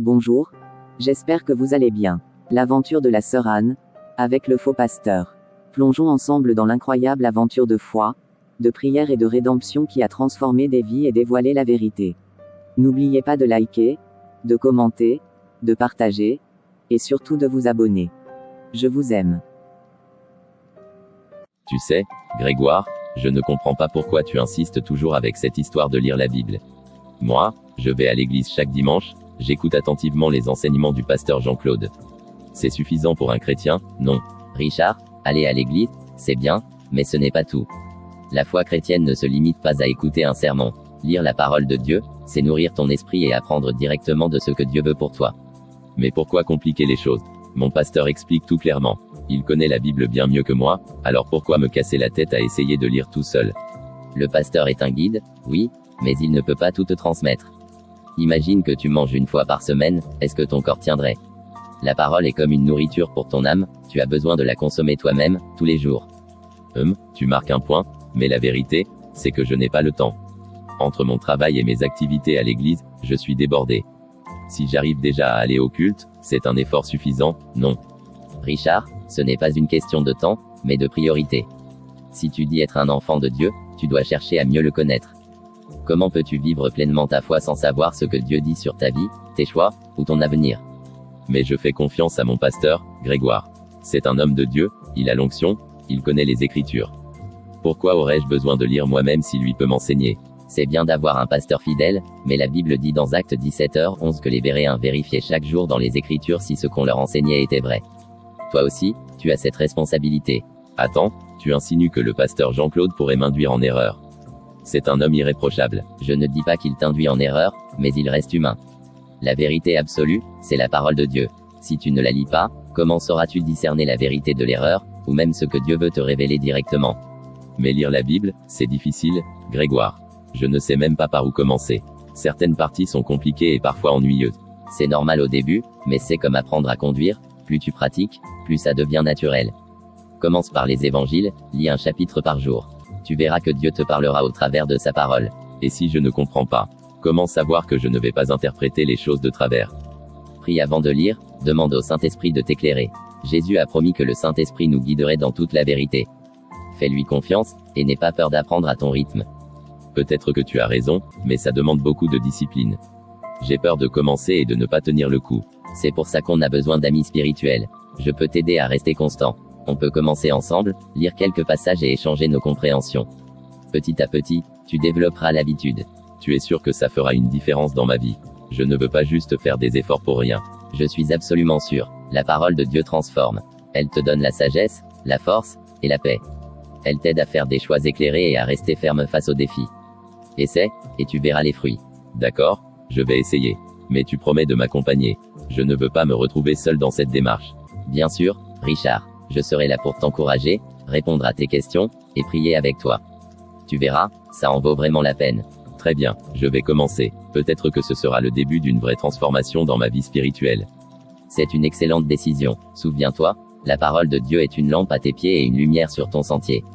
Bonjour. J'espère que vous allez bien. L'aventure de la sœur Anne, avec le faux pasteur. Plongeons ensemble dans l'incroyable aventure de foi, de prière et de rédemption qui a transformé des vies et dévoilé la vérité. N'oubliez pas de liker, de commenter, de partager, et surtout de vous abonner. Je vous aime. Tu sais, Grégoire, je ne comprends pas pourquoi tu insistes toujours avec cette histoire de lire la Bible. Moi, je vais à l'église chaque dimanche, j'écoute attentivement les enseignements du pasteur Jean-Claude. C'est suffisant pour un chrétien, non? Richard, aller à l'église, c'est bien, mais ce n'est pas tout. La foi chrétienne ne se limite pas à écouter un sermon. Lire la parole de Dieu, c'est nourrir ton esprit et apprendre directement de ce que Dieu veut pour toi. Mais pourquoi compliquer les choses? Mon pasteur explique tout clairement. Il connaît la Bible bien mieux que moi, alors pourquoi me casser la tête à essayer de lire tout seul? Le pasteur est un guide, oui, mais il ne peut pas tout te transmettre. Imagine que tu manges une fois par semaine, est-ce que ton corps tiendrait? La parole est comme une nourriture pour ton âme, tu as besoin de la consommer toi-même, tous les jours. Tu marques un point, mais la vérité, c'est que je n'ai pas le temps. Entre mon travail et mes activités à l'église, je suis débordé. Si j'arrive déjà à aller au culte, c'est un effort suffisant, non? Richard, ce n'est pas une question de temps, mais de priorité. Si tu dis être un enfant de Dieu, tu dois chercher à mieux le connaître. Comment peux-tu vivre pleinement ta foi sans savoir ce que Dieu dit sur ta vie, tes choix, ou ton avenir? Mais je fais confiance à mon pasteur, Grégoire. C'est un homme de Dieu, il a l'onction, il connaît les Écritures. Pourquoi aurais-je besoin de lire moi-même si lui peut m'enseigner? C'est bien d'avoir un pasteur fidèle, mais la Bible dit dans Actes 17h11 que les Béréens vérifiaient chaque jour dans les Écritures si ce qu'on leur enseignait était vrai. Toi aussi, tu as cette responsabilité. Attends, tu insinues que le pasteur Jean-Claude pourrait m'induire en erreur. C'est un homme irréprochable. Je ne dis pas qu'il t'induit en erreur, mais il reste humain. La vérité absolue, c'est la parole de Dieu. Si tu ne la lis pas, comment sauras-tu discerner la vérité de l'erreur, ou même ce que Dieu veut te révéler directement? Mais lire la Bible, c'est difficile, Grégoire. Je ne sais même pas par où commencer. Certaines parties sont compliquées et parfois ennuyeuses. C'est normal au début, mais c'est comme apprendre à conduire, plus tu pratiques, plus ça devient naturel. Commence par les évangiles, lis un chapitre par jour. Tu verras que Dieu te parlera au travers de sa parole. Et si je ne comprends pas, comment savoir que je ne vais pas interpréter les choses de travers? Prie avant de lire, demande au Saint-Esprit de t'éclairer. Jésus a promis que le Saint-Esprit nous guiderait dans toute la vérité. Fais-lui confiance, et n'aie pas peur d'apprendre à ton rythme. Peut-être que tu as raison, mais ça demande beaucoup de discipline. J'ai peur de commencer et de ne pas tenir le coup. C'est pour ça qu'on a besoin d'amis spirituels. Je peux t'aider à rester constant. On peut commencer ensemble, lire quelques passages et échanger nos compréhensions. Petit à petit, tu développeras l'habitude. Tu es sûr que ça fera une différence dans ma vie? Je ne veux pas juste faire des efforts pour rien. Je suis absolument sûr. La parole de Dieu transforme. Elle te donne la sagesse, la force, et la paix. Elle t'aide à faire des choix éclairés et à rester ferme face aux défis. Essaie, et tu verras les fruits. D'accord, je vais essayer. Mais tu promets de m'accompagner. Je ne veux pas me retrouver seul dans cette démarche. Bien sûr, Richard. Je serai là pour t'encourager, répondre à tes questions, et prier avec toi. Tu verras, ça en vaut vraiment la peine. Très bien, je vais commencer. Peut-être que ce sera le début d'une vraie transformation dans ma vie spirituelle. C'est une excellente décision. Souviens-toi, la parole de Dieu est une lampe à tes pieds et une lumière sur ton sentier.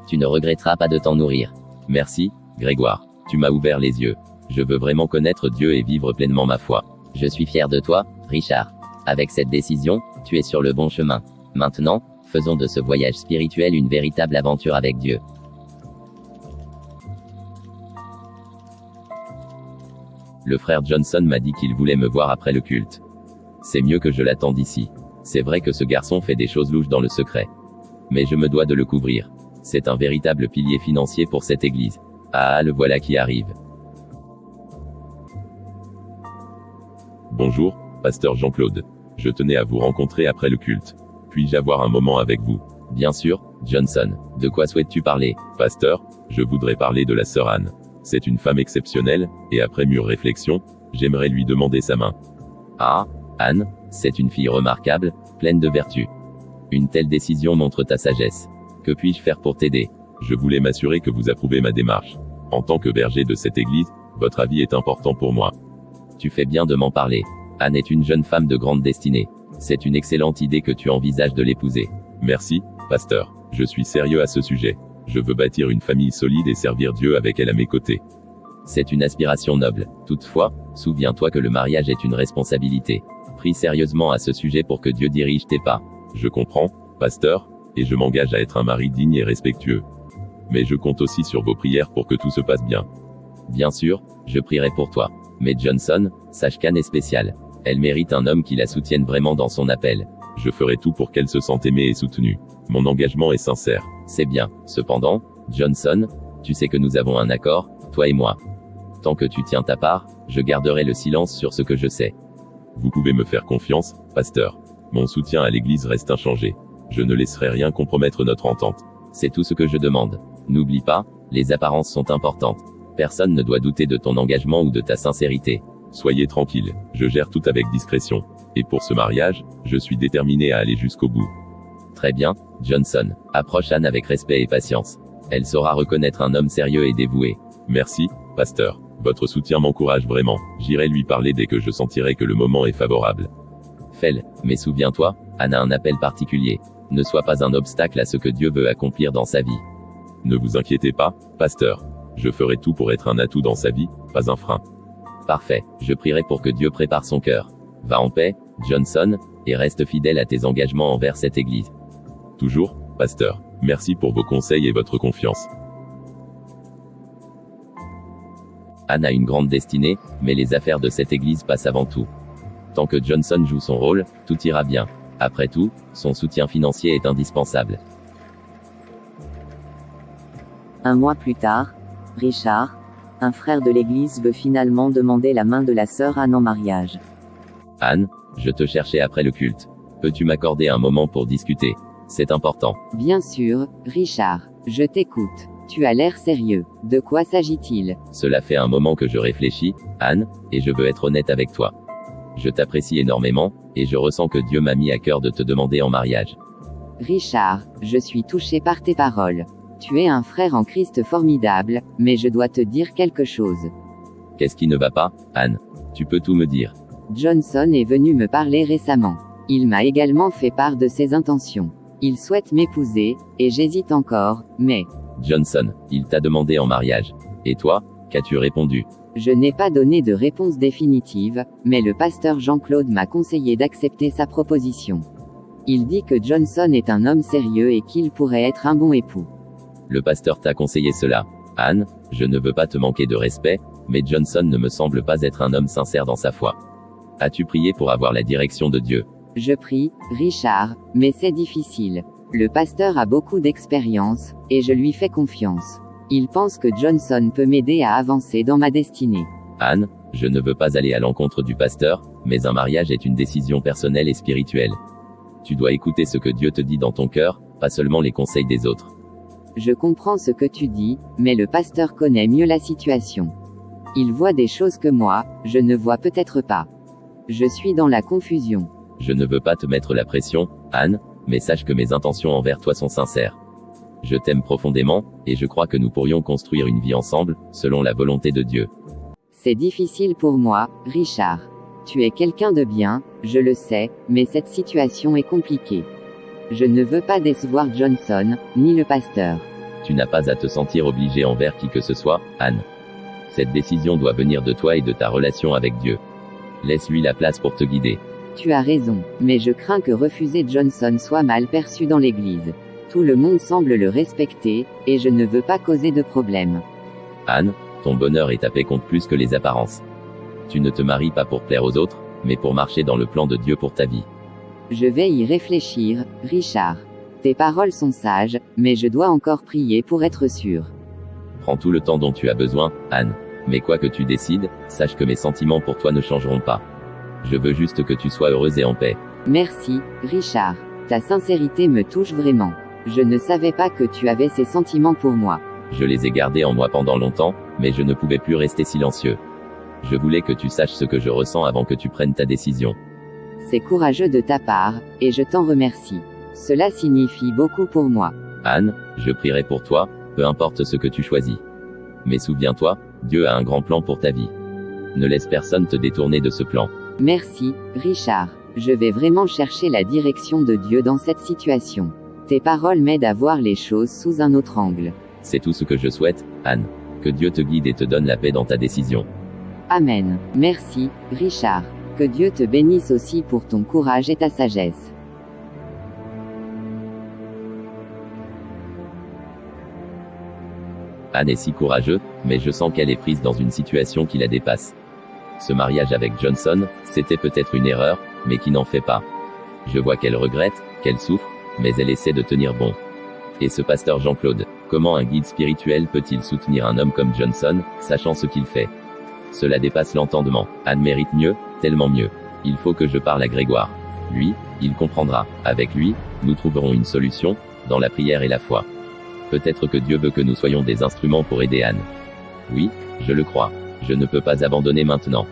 Tu ne regretteras pas de t'en nourrir. Merci, Grégoire. Tu m'as ouvert les yeux. Je veux vraiment connaître Dieu et vivre pleinement ma foi. Je suis fier de toi, Richard. Avec cette décision, tu es sur le bon chemin. Maintenant, faisons de ce voyage spirituel une véritable aventure avec Dieu. Le frère Johnson m'a dit qu'il voulait me voir après le culte. C'est mieux que je l'attende ici. C'est vrai que ce garçon fait des choses louches dans le secret. Mais je me dois de le couvrir. C'est un véritable pilier financier pour cette église. Ah, le voilà qui arrive. Bonjour, pasteur Jean-Claude. Je tenais à vous rencontrer après le culte. Puis-je avoir un moment avec vous? Bien sûr, Johnson. De quoi souhaites-tu parler? Pasteur, je voudrais parler de la sœur Anne. C'est une femme exceptionnelle, et après mûre réflexion, j'aimerais lui demander sa main. Ah, Anne, c'est une fille remarquable, pleine de vertus. Une telle décision montre ta sagesse. Que puis-je faire pour t'aider? Je voulais m'assurer que vous approuvez ma démarche. En tant que berger de cette église, votre avis est important pour moi. Tu fais bien de m'en parler. Anne est une jeune femme de grande destinée. C'est une excellente idée que tu envisages de l'épouser. Merci, pasteur. Je suis sérieux à ce sujet. Je veux bâtir une famille solide et servir Dieu avec elle à mes côtés. C'est une aspiration noble. Toutefois, souviens-toi que le mariage est une responsabilité. Prie sérieusement à ce sujet pour que Dieu dirige tes pas. Je comprends, pasteur, et je m'engage à être un mari digne et respectueux. Mais je compte aussi sur vos prières pour que tout se passe bien. Bien sûr, je prierai pour toi. Mais Johnson, sache qu'Anne est spéciale. Elle mérite un homme qui la soutienne vraiment dans son appel. Je ferai tout pour qu'elle se sente aimée et soutenue. Mon engagement est sincère. C'est bien. Cependant, Johnson, tu sais que nous avons un accord, toi et moi. Tant que tu tiens ta part, je garderai le silence sur ce que je sais. Vous pouvez me faire confiance, pasteur. Mon soutien à l'Église reste inchangé. Je ne laisserai rien compromettre notre entente. C'est tout ce que je demande. N'oublie pas, les apparences sont importantes. Personne ne doit douter de ton engagement ou de ta sincérité. Soyez tranquille, je gère tout avec discrétion. Et pour ce mariage, je suis déterminé à aller jusqu'au bout. Très bien, Johnson. Approche Anne avec respect et patience. Elle saura reconnaître un homme sérieux et dévoué. Merci, pasteur. Votre soutien m'encourage vraiment. J'irai lui parler dès que je sentirai que le moment est favorable. Fais-le, mais souviens-toi, Anne a un appel particulier. Ne sois pas un obstacle à ce que Dieu veut accomplir dans sa vie. Ne vous inquiétez pas, pasteur. Je ferai tout pour être un atout dans sa vie, pas un frein. Parfait, je prierai pour que Dieu prépare son cœur. Va en paix, Johnson, et reste fidèle à tes engagements envers cette église. Toujours, pasteur. Merci pour vos conseils et votre confiance. Anne a une grande destinée, mais les affaires de cette église passent avant tout. Tant que Johnson joue son rôle, tout ira bien. Après tout, son soutien financier est indispensable. Un mois plus tard, Richard, un frère de l'église, veut finalement demander la main de la sœur Anne en mariage. Anne, je te cherchais après le culte. Peux-tu m'accorder un moment pour discuter? C'est important. Bien sûr, Richard, je t'écoute. Tu as l'air sérieux. De quoi s'agit-il? Cela fait un moment que je réfléchis, Anne, et je veux être honnête avec toi. Je t'apprécie énormément, et je ressens que Dieu m'a mis à cœur de te demander en mariage. Richard, je suis touché par tes paroles. Tu es un frère en Christ formidable, mais je dois te dire quelque chose. Qu'est-ce qui ne va pas, Anne? Tu peux tout me dire. Johnson est venu me parler récemment. Il m'a également fait part de ses intentions. Il souhaite m'épouser, et j'hésite encore, mais... Johnson, il t'a demandé en mariage. Et toi, qu'as-tu répondu? Je n'ai pas donné de réponse définitive, mais le pasteur Jean-Claude m'a conseillé d'accepter sa proposition. Il dit que Johnson est un homme sérieux et qu'il pourrait être un bon époux. Le pasteur t'a conseillé cela. Anne, je ne veux pas te manquer de respect, mais Johnson ne me semble pas être un homme sincère dans sa foi. As-tu prié pour avoir la direction de Dieu? Je prie, Richard, mais c'est difficile. Le pasteur a beaucoup d'expérience, et je lui fais confiance. Il pense que Johnson peut m'aider à avancer dans ma destinée. Anne, je ne veux pas aller à l'encontre du pasteur, mais un mariage est une décision personnelle et spirituelle. Tu dois écouter ce que Dieu te dit dans ton cœur, pas seulement les conseils des autres. Je comprends ce que tu dis, mais le pasteur connaît mieux la situation. Il voit des choses que moi, je ne vois peut-être pas. Je suis dans la confusion. Je ne veux pas te mettre la pression, Anne, mais sache que mes intentions envers toi sont sincères. Je t'aime profondément, et je crois que nous pourrions construire une vie ensemble, selon la volonté de Dieu. C'est difficile pour moi, Richard. Tu es quelqu'un de bien, je le sais, mais cette situation est compliquée. Je ne veux pas décevoir Johnson, ni le pasteur. Tu n'as pas à te sentir obligé envers qui que ce soit, Anne. Cette décision doit venir de toi et de ta relation avec Dieu. Laisse-lui la place pour te guider. Tu as raison, mais je crains que refuser Johnson soit mal perçu dans l'église. Tout le monde semble le respecter, et je ne veux pas causer de problème. Anne, ton bonheur et ta paix comptent plus que les apparences. Tu ne te maries pas pour plaire aux autres, mais pour marcher dans le plan de Dieu pour ta vie. Je vais y réfléchir, Richard. Tes paroles sont sages, mais je dois encore prier pour être sûr. Prends tout le temps dont tu as besoin, Anne. Mais quoi que tu décides, sache que mes sentiments pour toi ne changeront pas. Je veux juste que tu sois heureuse et en paix. Merci, Richard. Ta sincérité me touche vraiment. Je ne savais pas que tu avais ces sentiments pour moi. Je les ai gardés en moi pendant longtemps, mais je ne pouvais plus rester silencieux. Je voulais que tu saches ce que je ressens avant que tu prennes ta décision. C'est courageux de ta part, et je t'en remercie. Cela signifie beaucoup pour moi. Anne, je prierai pour toi, peu importe ce que tu choisis. Mais souviens-toi, Dieu a un grand plan pour ta vie. Ne laisse personne te détourner de ce plan. Merci, Richard. Je vais vraiment chercher la direction de Dieu dans cette situation. Tes paroles m'aident à voir les choses sous un autre angle. C'est tout ce que je souhaite, Anne. Que Dieu te guide et te donne la paix dans ta décision. Amen. Merci, Richard. Que Dieu te bénisse aussi pour ton courage et ta sagesse. Anne est si courageuse, mais je sens qu'elle est prise dans une situation qui la dépasse. Ce mariage avec Johnson, c'était peut-être une erreur, mais qui n'en fait pas. Je vois qu'elle regrette, qu'elle souffre, mais elle essaie de tenir bon. Et ce pasteur Jean-Claude, comment un guide spirituel peut-il soutenir un homme comme Johnson, sachant ce qu'il fait? Cela dépasse l'entendement. Anne mérite mieux, tellement mieux. Il faut que je parle à Grégoire. Lui, il comprendra. Avec lui, nous trouverons une solution, dans la prière et la foi. Peut-être que Dieu veut que nous soyons des instruments pour aider Anne. Oui, je le crois. Je ne peux pas abandonner maintenant.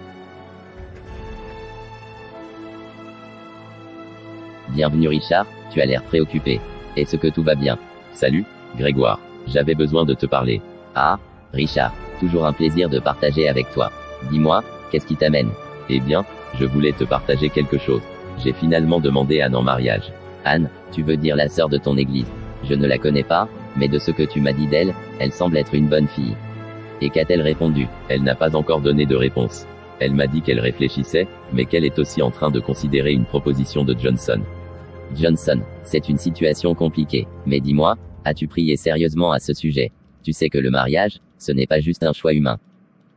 Bienvenue Richard, tu as l'air préoccupé. Est-ce que tout va bien? Salut, Grégoire. J'avais besoin de te parler. Ah, Richard, toujours un plaisir de partager avec toi. Dis-moi, qu'est-ce qui t'amène? Eh bien, je voulais te partager quelque chose. J'ai finalement demandé Anne en mariage. Anne, tu veux dire la sœur de ton église? Je ne la connais pas, mais de ce que tu m'as dit d'elle, elle semble être une bonne fille. Et qu'a-t-elle répondu? Elle n'a pas encore donné de réponse. Elle m'a dit qu'elle réfléchissait, mais qu'elle est aussi en train de considérer une proposition de Johnson. Johnson, c'est une situation compliquée. Mais dis-moi, as-tu prié sérieusement à ce sujet? Tu sais que le mariage, ce n'est pas juste un choix humain.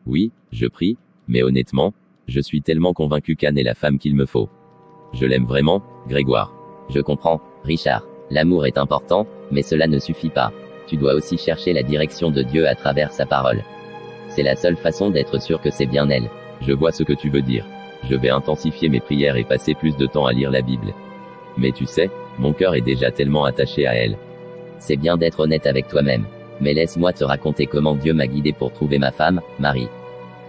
Oui, je prie, mais honnêtement, je suis tellement convaincu qu'Anne est la femme qu'il me faut. Je l'aime vraiment, Grégoire. Je comprends, Richard. L'amour est important, mais cela ne suffit pas. Tu dois aussi chercher la direction de Dieu à travers sa parole. C'est la seule façon d'être sûr que c'est bien elle. Je vois ce que tu veux dire. Je vais intensifier mes prières et passer plus de temps à lire la Bible. Mais tu sais, mon cœur est déjà tellement attaché à elle. C'est bien d'être honnête avec toi-même. Mais laisse-moi te raconter comment Dieu m'a guidé pour trouver ma femme, Marie.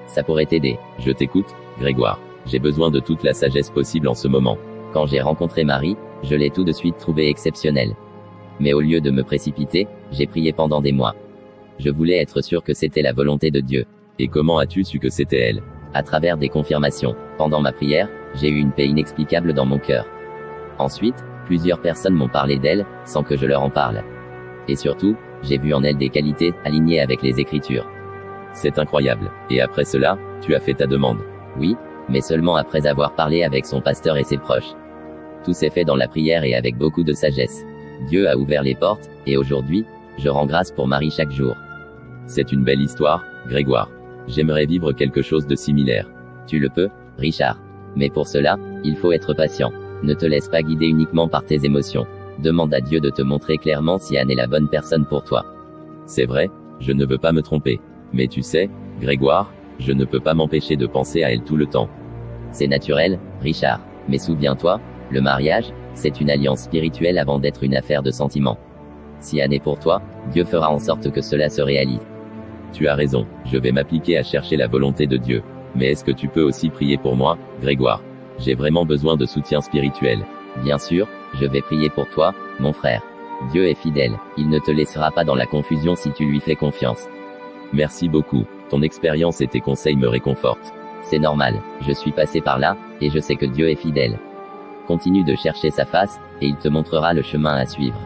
Ça pourrait t'aider. Je t'écoute, Grégoire. J'ai besoin de toute la sagesse possible en ce moment. Quand j'ai rencontré Marie, je l'ai tout de suite trouvée exceptionnelle. Mais au lieu de me précipiter, j'ai prié pendant des mois. Je voulais être sûr que c'était la volonté de Dieu. Et comment as-tu su que c'était elle? À travers des confirmations. Pendant ma prière, j'ai eu une paix inexplicable dans mon cœur. Ensuite, plusieurs personnes m'ont parlé d'elle, sans que je leur en parle. Et surtout, j'ai vu en elle des qualités, alignées avec les Écritures. C'est incroyable. Et après cela, tu as fait ta demande. Oui, mais seulement après avoir parlé avec son pasteur et ses proches. Tout s'est fait dans la prière et avec beaucoup de sagesse. Dieu a ouvert les portes, et aujourd'hui, je rends grâce pour Marie chaque jour. C'est une belle histoire, Grégoire. J'aimerais vivre quelque chose de similaire. Tu le peux, Richard. Mais pour cela, il faut être patient. Ne te laisse pas guider uniquement par tes émotions. Demande à Dieu de te montrer clairement si Anne est la bonne personne pour toi. C'est vrai, je ne veux pas me tromper. Mais tu sais, Grégoire, je ne peux pas m'empêcher de penser à elle tout le temps. C'est naturel, Richard. Mais souviens-toi, le mariage, c'est une alliance spirituelle avant d'être une affaire de sentiments. Si Anne est pour toi, Dieu fera en sorte que cela se réalise. Tu as raison, je vais m'appliquer à chercher la volonté de Dieu. Mais est-ce que tu peux aussi prier pour moi, Grégoire? J'ai vraiment besoin de soutien spirituel. Bien sûr, je vais prier pour toi, mon frère. Dieu est fidèle, il ne te laissera pas dans la confusion si tu lui fais confiance. Merci beaucoup, ton expérience et tes conseils me réconfortent. C'est normal, je suis passé par là, et je sais que Dieu est fidèle. Continue de chercher sa face, et il te montrera le chemin à suivre.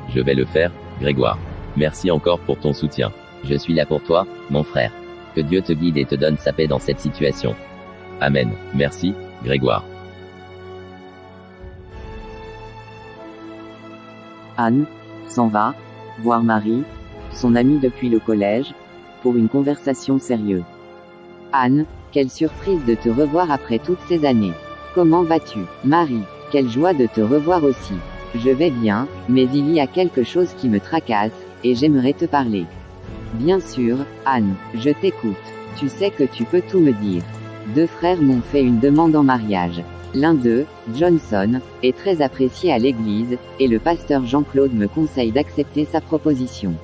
Je vais le faire, Grégoire. Merci encore pour ton soutien. Je suis là pour toi, mon frère. Que Dieu te guide et te donne sa paix dans cette situation. Amen. Merci, Grégoire. Anne s'en va voir Marie, son amie depuis le collège, pour une conversation sérieuse. Anne, quelle surprise de te revoir après toutes ces années. Comment vas-tu, Marie? Quelle joie de te revoir aussi. Je vais bien, mais il y a quelque chose qui me tracasse, et j'aimerais te parler. Bien sûr, Anne, je t'écoute. Tu sais que tu peux tout me dire. 2 frères m'ont fait une demande en mariage. L'un d'eux, Johnson, est très apprécié à l'église, et le pasteur Jean-Claude me conseille d'accepter sa proposition.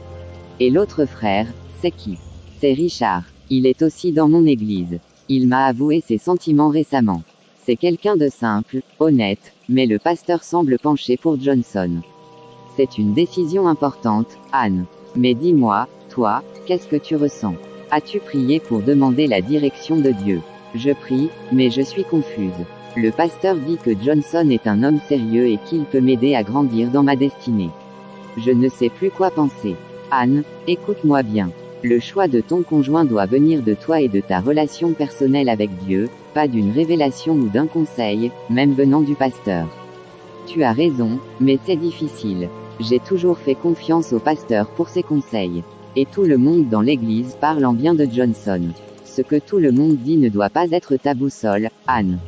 Et l'autre frère, c'est qui? C'est Richard. Il est aussi dans mon église. Il m'a avoué ses sentiments récemment. C'est quelqu'un de simple, honnête, mais le pasteur semble pencher pour Johnson. C'est une décision importante, Anne. Mais dis-moi, toi, qu'est-ce que tu ressens? As-tu prié pour demander la direction de Dieu? Je prie, mais je suis confuse. Le pasteur dit que Johnson est un homme sérieux et qu'il peut m'aider à grandir dans ma destinée. Je ne sais plus quoi penser. Anne, écoute-moi bien. Le choix de ton conjoint doit venir de toi et de ta relation personnelle avec Dieu, pas d'une révélation ou d'un conseil, même venant du pasteur. Tu as raison, mais c'est difficile. J'ai toujours fait confiance au pasteur pour ses conseils. Et tout le monde dans l'église parle en bien de Johnson. Ce que tout le monde dit ne doit pas être ta boussole, Anne.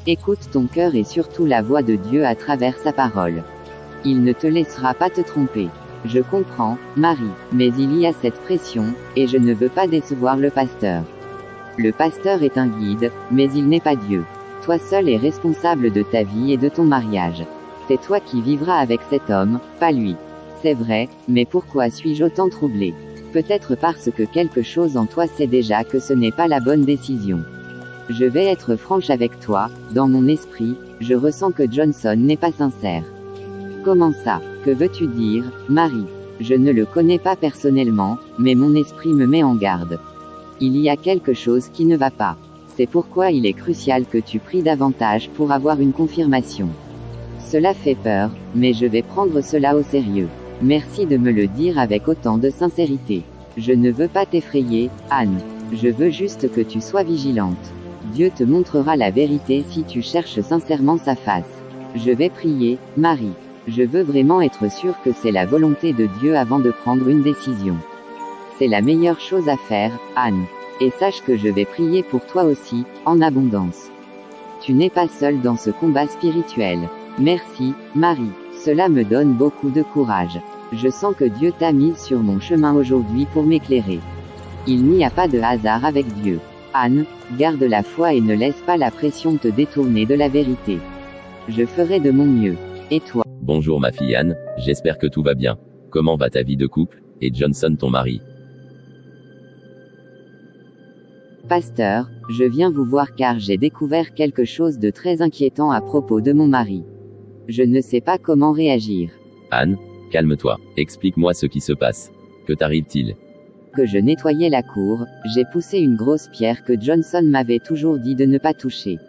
Écoute ton cœur et surtout la voix de Dieu à travers sa parole. Il ne te laissera pas te tromper. Je comprends, Marie, mais il y a cette pression, et je ne veux pas décevoir le pasteur. Le pasteur est un guide, mais il n'est pas Dieu. Toi seul es responsable de ta vie et de ton mariage. C'est toi qui vivras avec cet homme, pas lui. C'est vrai, mais pourquoi suis-je autant troublé? Peut-être parce que quelque chose en toi sait déjà que ce n'est pas la bonne décision. Je vais être franche avec toi, dans mon esprit, je ressens que Johnson n'est pas sincère. Comment ça? Que veux-tu dire, Marie? Je ne le connais pas personnellement, mais mon esprit me met en garde. Il y a quelque chose qui ne va pas. C'est pourquoi il est crucial que tu pries davantage pour avoir une confirmation. Cela fait peur, mais je vais prendre cela au sérieux. Merci de me le dire avec autant de sincérité. Je ne veux pas t'effrayer, Anne. Je veux juste que tu sois vigilante. Dieu te montrera la vérité si tu cherches sincèrement sa face. Je vais prier, Marie. Je veux vraiment être sûre que c'est la volonté de Dieu avant de prendre une décision. C'est la meilleure chose à faire, Anne. Et sache que je vais prier pour toi aussi, en abondance. Tu n'es pas seule dans ce combat spirituel. Merci, Marie. Cela me donne beaucoup de courage. Je sens que Dieu t'a mise sur mon chemin aujourd'hui pour m'éclairer. Il n'y a pas de hasard avec Dieu. Anne, garde la foi et ne laisse pas la pression te détourner de la vérité. Je ferai de mon mieux. Et toi? Bonjour ma fille Anne, j'espère que tout va bien. Comment va ta vie de couple, et Johnson ton mari? Pasteur, je viens vous voir car j'ai découvert quelque chose de très inquiétant à propos de mon mari. Je ne sais pas comment réagir. Anne, calme-toi, explique-moi ce qui se passe. Que t'arrive-t-il? Que je nettoyais la cour, j'ai poussé une grosse pierre que Johnson m'avait toujours dit de ne pas toucher.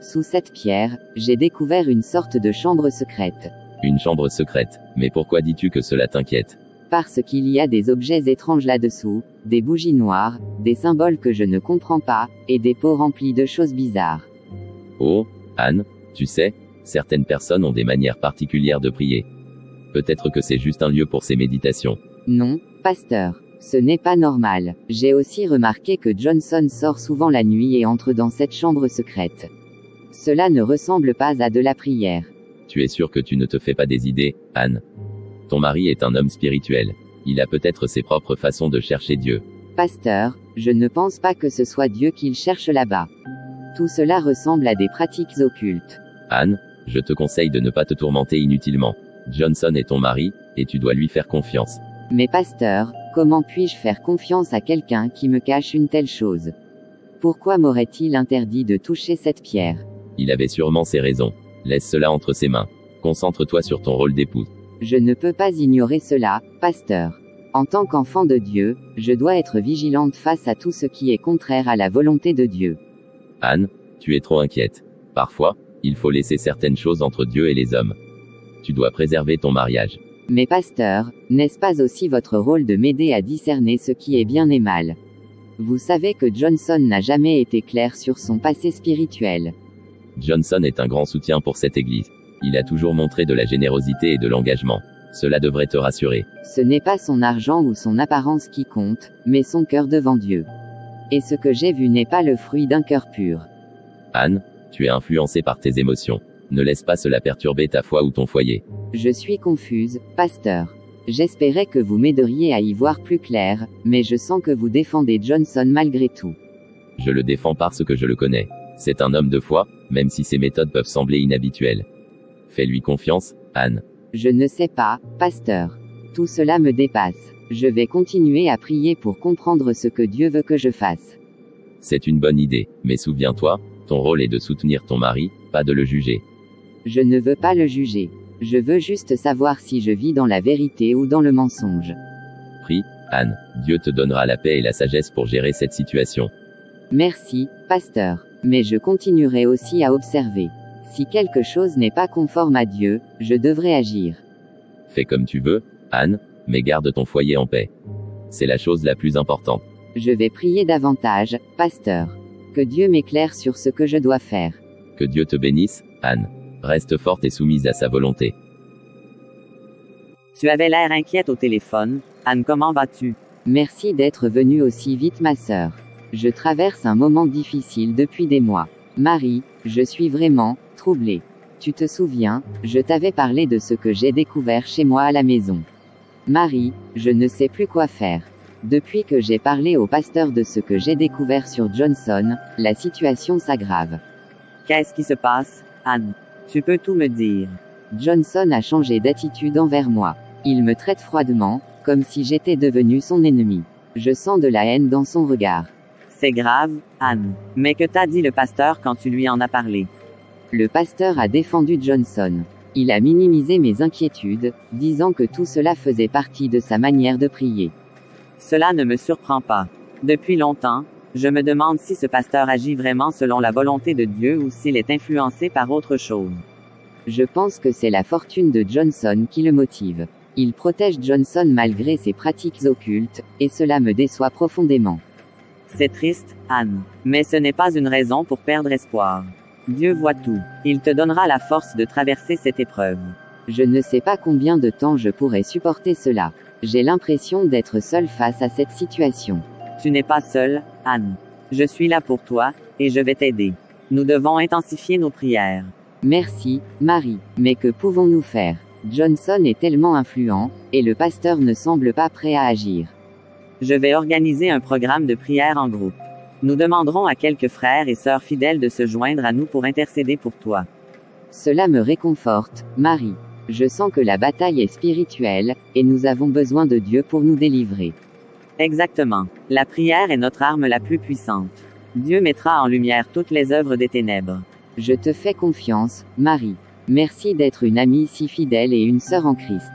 Sous cette pierre, j'ai découvert une sorte de chambre secrète. Une chambre secrète, mais pourquoi dis-tu que cela t'inquiète? Parce qu'il y a des objets étranges là-dessous, des bougies noires, des symboles que je ne comprends pas, et des pots remplis de choses bizarres. Oh, Anne, tu sais, certaines personnes ont des manières particulières de prier. Peut-être que c'est juste un lieu pour ces méditations. Non, pasteur. Ce n'est pas normal. J'ai aussi remarqué que Johnson sort souvent la nuit et entre dans cette chambre secrète. Cela ne ressemble pas à de la prière. Tu es sûr que tu ne te fais pas des idées, Anne? Ton mari est un homme spirituel. Il a peut-être ses propres façons de chercher Dieu. Pasteur, je ne pense pas que ce soit Dieu qu'il cherche là-bas. Tout cela ressemble à des pratiques occultes. Anne, je te conseille de ne pas te tourmenter inutilement. Johnson est ton mari, et tu dois lui faire confiance. Mais pasteur, comment puis-je faire confiance à quelqu'un qui me cache une telle chose? Pourquoi m'aurait-il interdit de toucher cette pierre? Il avait sûrement ses raisons. Laisse cela entre ses mains. Concentre-toi sur ton rôle d'épouse. Je ne peux pas ignorer cela, pasteur. En tant qu'enfant de Dieu, je dois être vigilante face à tout ce qui est contraire à la volonté de Dieu. Anne, tu es trop inquiète. Parfois, il faut laisser certaines choses entre Dieu et les hommes. Tu dois préserver ton mariage. Mais pasteur, n'est-ce pas aussi votre rôle de m'aider à discerner ce qui est bien et mal? Vous savez que Johnson n'a jamais été clair sur son passé spirituel. Johnson est un grand soutien pour cette église. Il a toujours montré de la générosité et de l'engagement. Cela devrait te rassurer. Ce n'est pas son argent ou son apparence qui compte, mais son cœur devant Dieu. Et ce que j'ai vu n'est pas le fruit d'un cœur pur. Anne, tu es influencée par tes émotions. Ne laisse pas cela perturber ta foi ou ton foyer. Je suis confuse, pasteur. J'espérais que vous m'aideriez à y voir plus clair, mais je sens que vous défendez Johnson malgré tout. Je le défends parce que je le connais. C'est un homme de foi, même si ses méthodes peuvent sembler inhabituelles. Fais-lui confiance, Anne. Je ne sais pas, pasteur. Tout cela me dépasse. Je vais continuer à prier pour comprendre ce que Dieu veut que je fasse. C'est une bonne idée, mais souviens-toi, ton rôle est de soutenir ton mari, pas de le juger. Je ne veux pas le juger. Je veux juste savoir si je vis dans la vérité ou dans le mensonge. Prie, Anne, Dieu te donnera la paix et la sagesse pour gérer cette situation. Merci, pasteur. Mais je continuerai aussi à observer. Si quelque chose n'est pas conforme à Dieu, je devrais agir. Fais comme tu veux, Anne, mais garde ton foyer en paix. C'est la chose la plus importante. Je vais prier davantage, pasteur. Que Dieu m'éclaire sur ce que je dois faire. Que Dieu te bénisse, Anne. Reste forte et soumise à sa volonté. Tu avais l'air inquiète au téléphone. Anne, comment vas-tu? Merci d'être venue aussi vite, ma sœur. Je traverse un moment difficile depuis des mois. Marie, je suis vraiment troublée. Tu te souviens, je t'avais parlé de ce que j'ai découvert chez moi à la maison. Marie, je ne sais plus quoi faire. Depuis que j'ai parlé au pasteur de ce que j'ai découvert sur Johnson, la situation s'aggrave. Qu'est-ce qui se passe, Anne? Tu peux tout me dire. Johnson a changé d'attitude envers moi. Il me traite froidement, comme si j'étais devenu son ennemi. Je sens de la haine dans son regard. C'est grave, Anne. Mais que t'a dit le pasteur quand tu lui en as parlé? Le pasteur a défendu Johnson. Il a minimisé mes inquiétudes, disant que tout cela faisait partie de sa manière de prier. Cela ne me surprend pas. Depuis longtemps, je me demande si ce pasteur agit vraiment selon la volonté de Dieu ou s'il est influencé par autre chose. Je pense que c'est la fortune de Johnson qui le motive. Il protège Johnson malgré ses pratiques occultes, et cela me déçoit profondément. C'est triste, Anne. Mais ce n'est pas une raison pour perdre espoir. Dieu voit tout. Il te donnera la force de traverser cette épreuve. Je ne sais pas combien de temps je pourrai supporter cela. J'ai l'impression d'être seule face à cette situation. Tu n'es pas seule, Anne. Je suis là pour toi, et je vais t'aider. Nous devons intensifier nos prières. Merci, Marie. Mais que pouvons-nous faire? Johnson est tellement influent, et le pasteur ne semble pas prêt à agir. Je vais organiser un programme de prière en groupe. Nous demanderons à quelques frères et sœurs fidèles de se joindre à nous pour intercéder pour toi. Cela me réconforte, Marie. Je sens que la bataille est spirituelle, et nous avons besoin de Dieu pour nous délivrer. Exactement. La prière est notre arme la plus puissante. Dieu mettra en lumière toutes les œuvres des ténèbres. Je te fais confiance, Marie. Merci d'être une amie si fidèle et une sœur en Christ.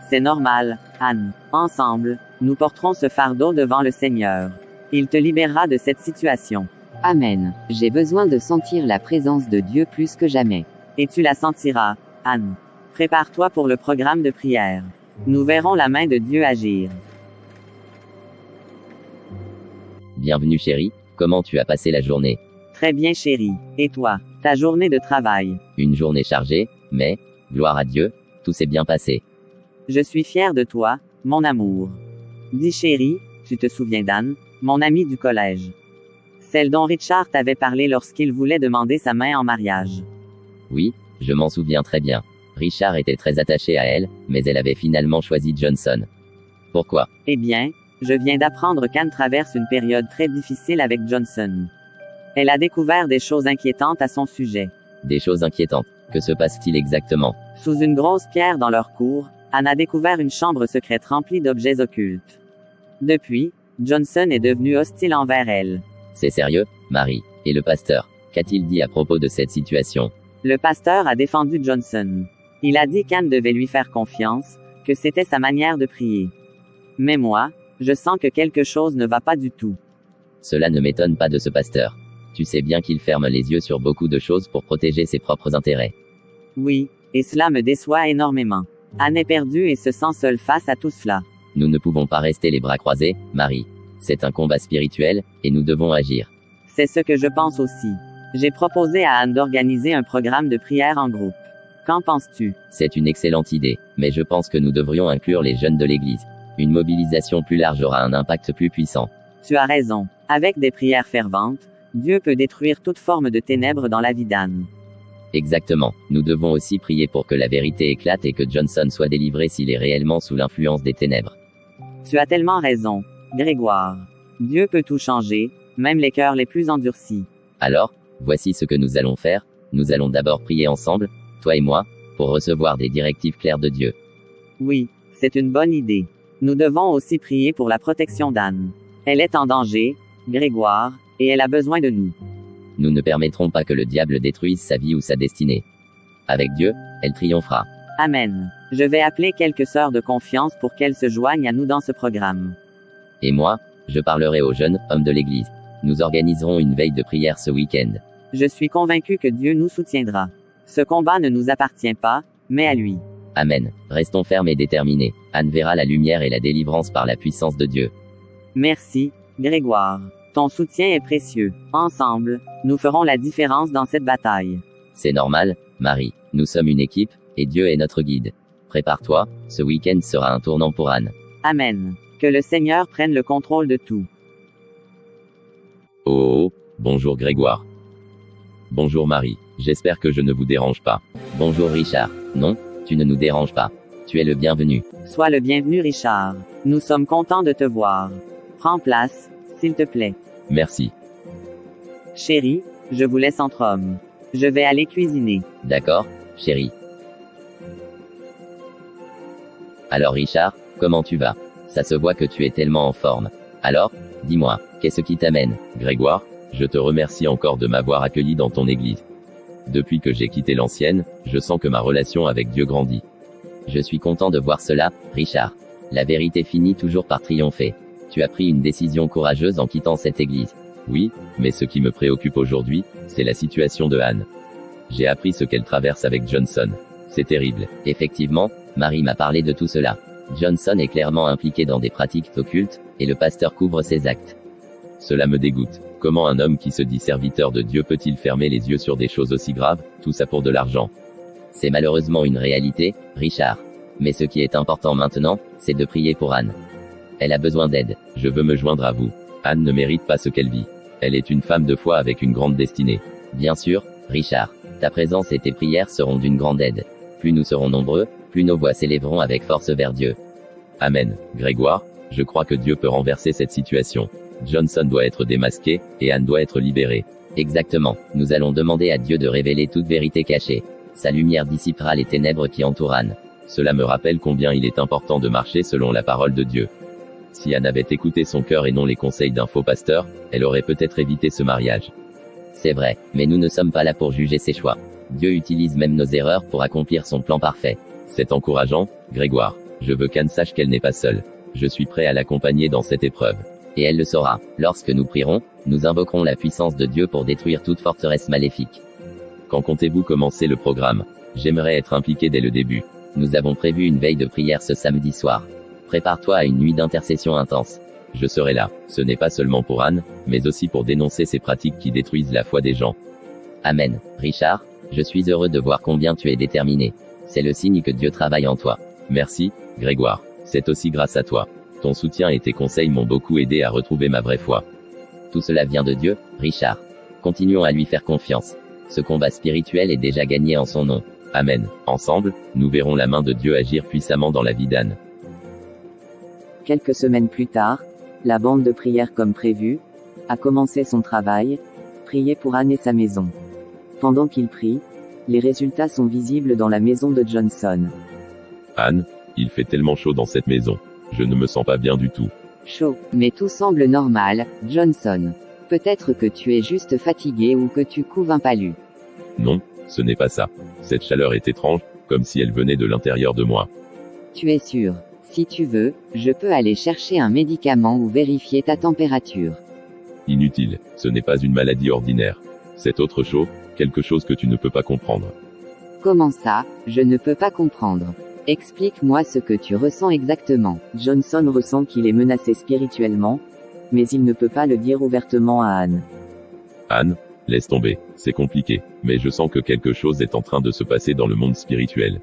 C'est normal, Anne. Ensemble, nous porterons ce fardeau devant le Seigneur. Il te libérera de cette situation. Amen. J'ai besoin de sentir la présence de Dieu plus que jamais. Et tu la sentiras, Anne. Prépare-toi pour le programme de prière. Nous verrons la main de Dieu agir. Bienvenue chérie, comment tu as passé la journée? Très bien chérie. Et toi, ta journée de travail? Une journée chargée, mais, gloire à Dieu, tout s'est bien passé. Je suis fier de toi, mon amour. Dis chérie, tu te souviens d'Anne, mon amie du collège? Celle dont Richard t'avait parlé lorsqu'il voulait demander sa main en mariage. Oui, je m'en souviens très bien. Richard était très attaché à elle, mais elle avait finalement choisi Johnson. Pourquoi? Eh bien, je viens d'apprendre qu'Anne traverse une période très difficile avec Johnson. Elle a découvert des choses inquiétantes à son sujet. Des choses inquiétantes. Que se passe-t-il exactement? Sous une grosse pierre dans leur cour, Anne a découvert une chambre secrète remplie d'objets occultes. Depuis, Johnson est devenu hostile envers elle. C'est sérieux, Marie? Et le pasteur, qu'a-t-il dit à propos de cette situation? Le pasteur a défendu Johnson. Il a dit qu'Anne devait lui faire confiance, que c'était sa manière de prier. Mais moi, je sens que quelque chose ne va pas du tout. Cela ne m'étonne pas de ce pasteur. Tu sais bien qu'il ferme les yeux sur beaucoup de choses pour protéger ses propres intérêts. Oui, et cela me déçoit énormément. Anne est perdue et se sent seule face à tout cela. Nous ne pouvons pas rester les bras croisés, Marie. C'est un combat spirituel, et nous devons agir. C'est ce que je pense aussi. J'ai proposé à Anne d'organiser un programme de prière en groupe. Qu'en penses-tu? C'est une excellente idée, mais je pense que nous devrions inclure les jeunes de l'Église. Une mobilisation plus large aura un impact plus puissant. Tu as raison. Avec des prières ferventes, Dieu peut détruire toute forme de ténèbres dans la vie d'Anne. Exactement. Nous devons aussi prier pour que la vérité éclate et que Johnson soit délivré s'il est réellement sous l'influence des ténèbres. Tu as tellement raison, Grégoire. Dieu peut tout changer, même les cœurs les plus endurcis. Alors, voici ce que nous allons faire. Nous allons d'abord prier ensemble, toi et moi, pour recevoir des directives claires de Dieu. Oui, c'est une bonne idée. Nous devons aussi prier pour la protection d'Anne. Elle est en danger, Grégoire, et elle a besoin de nous. Nous ne permettrons pas que le diable détruise sa vie ou sa destinée. Avec Dieu, elle triomphera. Amen. Je vais appeler quelques sœurs de confiance pour qu'elles se joignent à nous dans ce programme. Et moi, je parlerai aux jeunes hommes de l'Église. Nous organiserons une veille de prière ce week-end. Je suis convaincu que Dieu nous soutiendra. Ce combat ne nous appartient pas, mais à lui. Amen. Restons fermes et déterminés. Anne verra la lumière et la délivrance par la puissance de Dieu. Merci, Grégoire. Ton soutien est précieux. Ensemble, nous ferons la différence dans cette bataille. C'est normal, Marie. Nous sommes une équipe, et Dieu est notre guide. Prépare-toi, ce week-end sera un tournant pour Anne. Amen. Que le Seigneur prenne le contrôle de tout. Oh, bonjour Grégoire. Bonjour Marie, j'espère que je ne vous dérange pas. Bonjour Richard. Non, tu ne nous déranges pas. Tu es le bienvenu. Sois le bienvenu Richard. Nous sommes contents de te voir. Prends place, s'il te plaît. Merci. Chérie, je vous laisse entre hommes. Je vais aller cuisiner. D'accord, chérie. Alors Richard, comment tu vas? Ça se voit que tu es tellement en forme. Alors, dis-moi, qu'est-ce qui t'amène? Grégoire, je te remercie encore de m'avoir accueilli dans ton église. Depuis que j'ai quitté l'ancienne, je sens que ma relation avec Dieu grandit. Je suis content de voir cela, Richard. La vérité finit toujours par triompher. Tu as pris une décision courageuse en quittant cette église. Oui, mais ce qui me préoccupe aujourd'hui, c'est la situation de Anne. J'ai appris ce qu'elle traverse avec Johnson. C'est terrible. Effectivement, Marie m'a parlé de tout cela. Johnson est clairement impliqué dans des pratiques occultes, et le pasteur couvre ses actes. Cela me dégoûte. Comment un homme qui se dit serviteur de Dieu peut-il fermer les yeux sur des choses aussi graves, tout ça pour de l'argent? C'est malheureusement une réalité, Richard. Mais ce qui est important maintenant, c'est de prier pour Anne. Elle a besoin d'aide. Je veux me joindre à vous. Anne ne mérite pas ce qu'elle vit. Elle est une femme de foi avec une grande destinée. Bien sûr, Richard. Ta présence et tes prières seront d'une grande aide. Plus nous serons nombreux, plus nos voix s'élèveront avec force vers Dieu. Amen. Grégoire, je crois que Dieu peut renverser cette situation. Johnson doit être démasqué, et Anne doit être libérée. Exactement. Nous allons demander à Dieu de révéler toute vérité cachée. Sa lumière dissipera les ténèbres qui entourent Anne. Cela me rappelle combien il est important de marcher selon la parole de Dieu. Si Anne avait écouté son cœur et non les conseils d'un faux pasteur, elle aurait peut-être évité ce mariage. C'est vrai, mais nous ne sommes pas là pour juger ses choix. Dieu utilise même nos erreurs pour accomplir son plan parfait. C'est encourageant, Grégoire. Je veux qu'Anne sache qu'elle n'est pas seule. Je suis prêt à l'accompagner dans cette épreuve. Et elle le saura. Lorsque nous prierons, nous invoquerons la puissance de Dieu pour détruire toute forteresse maléfique. Quand comptez-vous commencer le programme? J'aimerais être impliqué dès le début. Nous avons prévu une veille de prière ce samedi soir. Prépare-toi à une nuit d'intercession intense. Je serai là. Ce n'est pas seulement pour Anne, mais aussi pour dénoncer ces pratiques qui détruisent la foi des gens. Amen. Richard, je suis heureux de voir combien tu es déterminé. C'est le signe que Dieu travaille en toi. Merci, Grégoire. C'est aussi grâce à toi. Ton soutien et tes conseils m'ont beaucoup aidé à retrouver ma vraie foi. Tout cela vient de Dieu, Richard. Continuons à lui faire confiance. Ce combat spirituel est déjà gagné en son nom. Amen. Ensemble, nous verrons la main de Dieu agir puissamment dans la vie d'Anne. Quelques semaines plus tard, la bande de prière comme prévu a commencé son travail, prier pour Anne et sa maison. Pendant qu'il prie, les résultats sont visibles dans la maison de Johnson. Anne, il fait tellement chaud dans cette maison. Je ne me sens pas bien du tout. Chaud. Mais tout semble normal, Johnson. Peut-être que tu es juste fatigué ou que tu couves un palu. Non, ce n'est pas ça. Cette chaleur est étrange, comme si elle venait de l'intérieur de moi. Tu es sûr? Si tu veux, je peux aller chercher un médicament ou vérifier ta température. Inutile, ce n'est pas une maladie ordinaire. C'est autre chose, quelque chose que tu ne peux pas comprendre. Comment ça, je ne peux pas comprendre? Explique-moi ce que tu ressens exactement. Johnson ressent qu'il est menacé spirituellement, mais il ne peut pas le dire ouvertement à Anne. Anne, laisse tomber, c'est compliqué, mais je sens que quelque chose est en train de se passer dans le monde spirituel.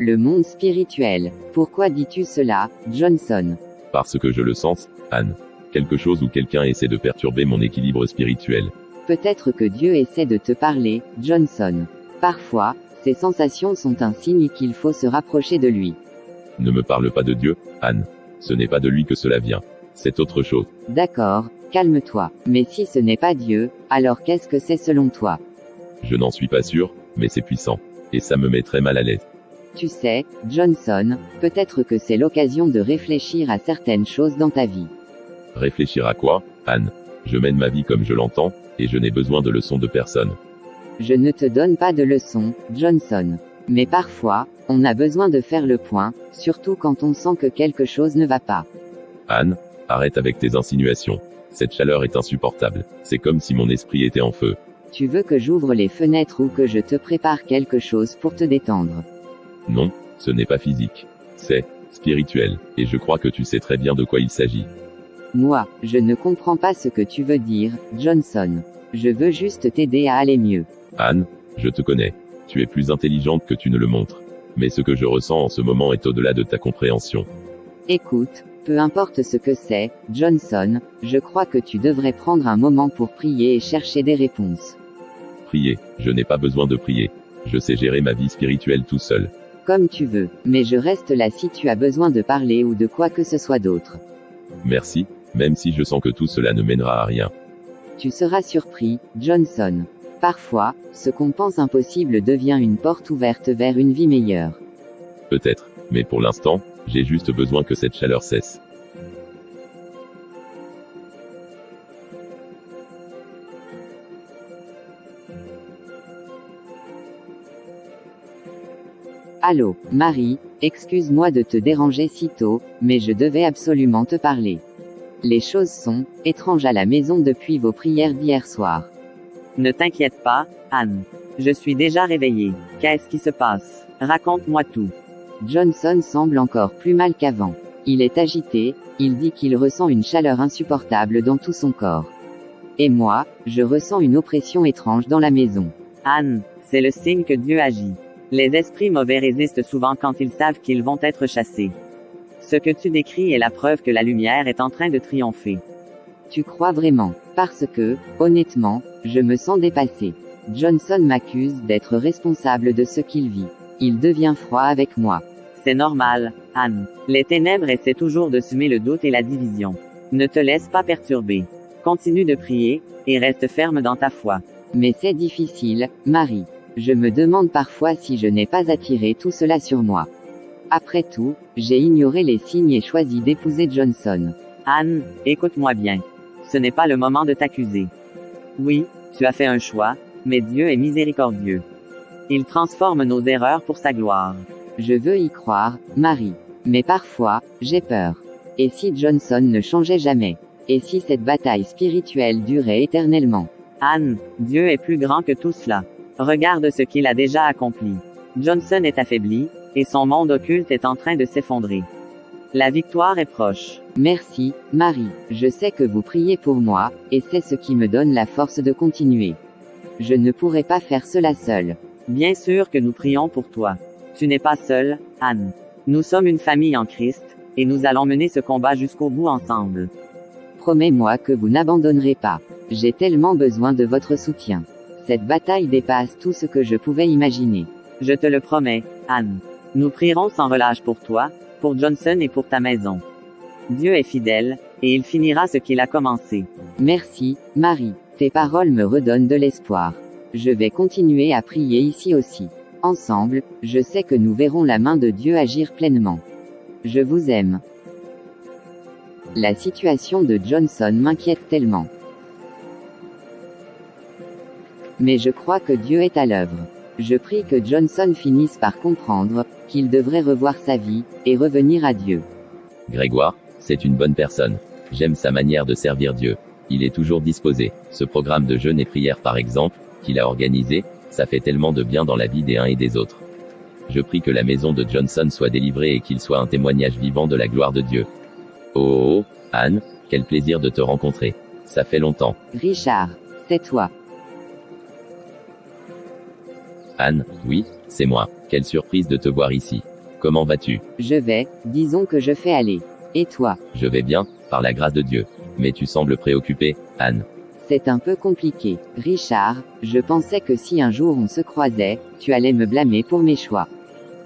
Le monde spirituel. Pourquoi dis-tu cela, Johnson? Parce que je le sens, Anne. Quelque chose ou quelqu'un essaie de perturber mon équilibre spirituel. Peut-être que Dieu essaie de te parler, Johnson. Parfois, ces sensations sont un signe qu'il faut se rapprocher de lui. Ne me parle pas de Dieu, Anne. Ce n'est pas de lui que cela vient. C'est autre chose. D'accord, calme-toi. Mais si ce n'est pas Dieu, alors qu'est-ce que c'est selon toi? Je n'en suis pas sûr, mais c'est puissant. Et ça me met très mal à l'aise. Tu sais, Johnson, peut-être que c'est l'occasion de réfléchir à certaines choses dans ta vie. Réfléchir à quoi, Anne? Je mène ma vie comme je l'entends, et je n'ai besoin de leçons de personne. Je ne te donne pas de leçons, Johnson. Mais parfois, on a besoin de faire le point, surtout quand on sent que quelque chose ne va pas. Anne, arrête avec tes insinuations. Cette chaleur est insupportable. C'est comme si mon esprit était en feu. Tu veux que j'ouvre les fenêtres ou que je te prépare quelque chose pour te détendre? Non, ce n'est pas physique. C'est spirituel, et je crois que tu sais très bien de quoi il s'agit. Moi, je ne comprends pas ce que tu veux dire, Johnson. Je veux juste t'aider à aller mieux. Anne, je te connais. Tu es plus intelligente que tu ne le montres. Mais ce que je ressens en ce moment est au-delà de ta compréhension. Écoute, peu importe ce que c'est, Johnson, je crois que tu devrais prendre un moment pour prier et chercher des réponses. Prier, je n'ai pas besoin de prier. Je sais gérer ma vie spirituelle tout seul. Comme tu veux, mais je reste là si tu as besoin de parler ou de quoi que ce soit d'autre. Merci, même si je sens que tout cela ne mènera à rien. Tu seras surpris, Johnson. Parfois, ce qu'on pense impossible devient une porte ouverte vers une vie meilleure. Peut-être, mais pour l'instant, j'ai juste besoin que cette chaleur cesse. Allô, Marie, excuse-moi de te déranger si tôt, mais je devais absolument te parler. Les choses sont étranges à la maison depuis vos prières d'hier soir. Ne t'inquiète pas, Anne. Je suis déjà réveillée. Qu'est-ce qui se passe? Raconte-moi tout. Johnson semble encore plus mal qu'avant. Il est agité, il dit qu'il ressent une chaleur insupportable dans tout son corps. Et moi, je ressens une oppression étrange dans la maison. Anne, c'est le signe que Dieu agit. Les esprits mauvais résistent souvent quand ils savent qu'ils vont être chassés. Ce que tu décris est la preuve que la lumière est en train de triompher. Tu crois vraiment? Parce que, honnêtement, je me sens dépassée. Johnson m'accuse d'être responsable de ce qu'il vit. Il devient froid avec moi. C'est normal, Anne. Les ténèbres essaient toujours de semer le doute et la division. Ne te laisse pas perturber. Continue de prier, et reste ferme dans ta foi. Mais c'est difficile, Marie. Je me demande parfois si je n'ai pas attiré tout cela sur moi. Après tout, j'ai ignoré les signes et choisi d'épouser Johnson. Anne, écoute-moi bien. Ce n'est pas le moment de t'accuser. Oui, tu as fait un choix, mais Dieu est miséricordieux. Il transforme nos erreurs pour sa gloire. Je veux y croire, Marie. Mais parfois, j'ai peur. Et si Johnson ne changeait jamais? Et si cette bataille spirituelle durait éternellement? Anne, Dieu est plus grand que tout cela. Regarde ce qu'il a déjà accompli. Johnson est affaibli, et son monde occulte est en train de s'effondrer. La victoire est proche. Merci, Marie. Je sais que vous priez pour moi, et c'est ce qui me donne la force de continuer. Je ne pourrais pas faire cela seul. Bien sûr que nous prions pour toi. Tu n'es pas seule, Anne. Nous sommes une famille en Christ, et nous allons mener ce combat jusqu'au bout ensemble. Promets-moi que vous n'abandonnerez pas. J'ai tellement besoin de votre soutien. Cette bataille dépasse tout ce que je pouvais imaginer. Je te le promets, Anne. Nous prierons sans relâche pour toi, pour Johnson et pour ta maison. Dieu est fidèle, et il finira ce qu'il a commencé. Merci, Marie. Tes paroles me redonnent de l'espoir. Je vais continuer à prier ici aussi. Ensemble, je sais que nous verrons la main de Dieu agir pleinement. Je vous aime. La situation de Johnson m'inquiète tellement. Mais je crois que Dieu est à l'œuvre. Je prie que Johnson finisse par comprendre qu'il devrait revoir sa vie et revenir à Dieu. Grégoire, c'est une bonne personne. J'aime sa manière de servir Dieu. Il est toujours disposé. Ce programme de jeûne et prière par exemple, qu'il a organisé, ça fait tellement de bien dans la vie des uns et des autres. Je prie que la maison de Johnson soit délivrée et qu'il soit un témoignage vivant de la gloire de Dieu. Oh, Anne, quel plaisir de te rencontrer. Ça fait longtemps. Richard, c'est toi. Anne, oui, c'est moi. Quelle surprise de te voir ici. Comment vas-tu? Disons que je fais aller. Et toi? Je vais bien, par la grâce de Dieu. Mais tu sembles préoccupée, Anne. C'est un peu compliqué. Richard, je pensais que si un jour on se croisait, tu allais me blâmer pour mes choix.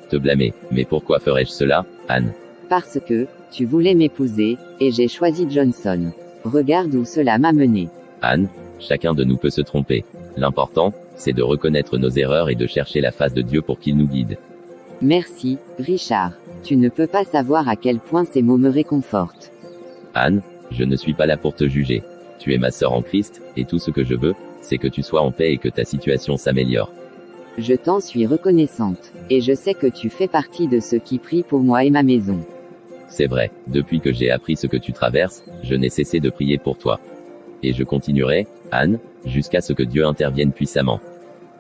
Te blâmer, mais pourquoi ferais-je cela, Anne? Parce que, tu voulais m'épouser, et j'ai choisi Johnson. Regarde où cela m'a mené. Anne, chacun de nous peut se tromper. L'important, c'est de reconnaître nos erreurs et de chercher la face de Dieu pour qu'il nous guide. Merci, Richard. Tu ne peux pas savoir à quel point ces mots me réconfortent. Anne, je ne suis pas là pour te juger. Tu es ma sœur en Christ, et tout ce que je veux, c'est que tu sois en paix et que ta situation s'améliore. Je t'en suis reconnaissante. Et je sais que tu fais partie de ceux qui prient pour moi et ma maison. C'est vrai, depuis que j'ai appris ce que tu traverses, je n'ai cessé de prier pour toi. Et je continuerai, Anne, jusqu'à ce que Dieu intervienne puissamment.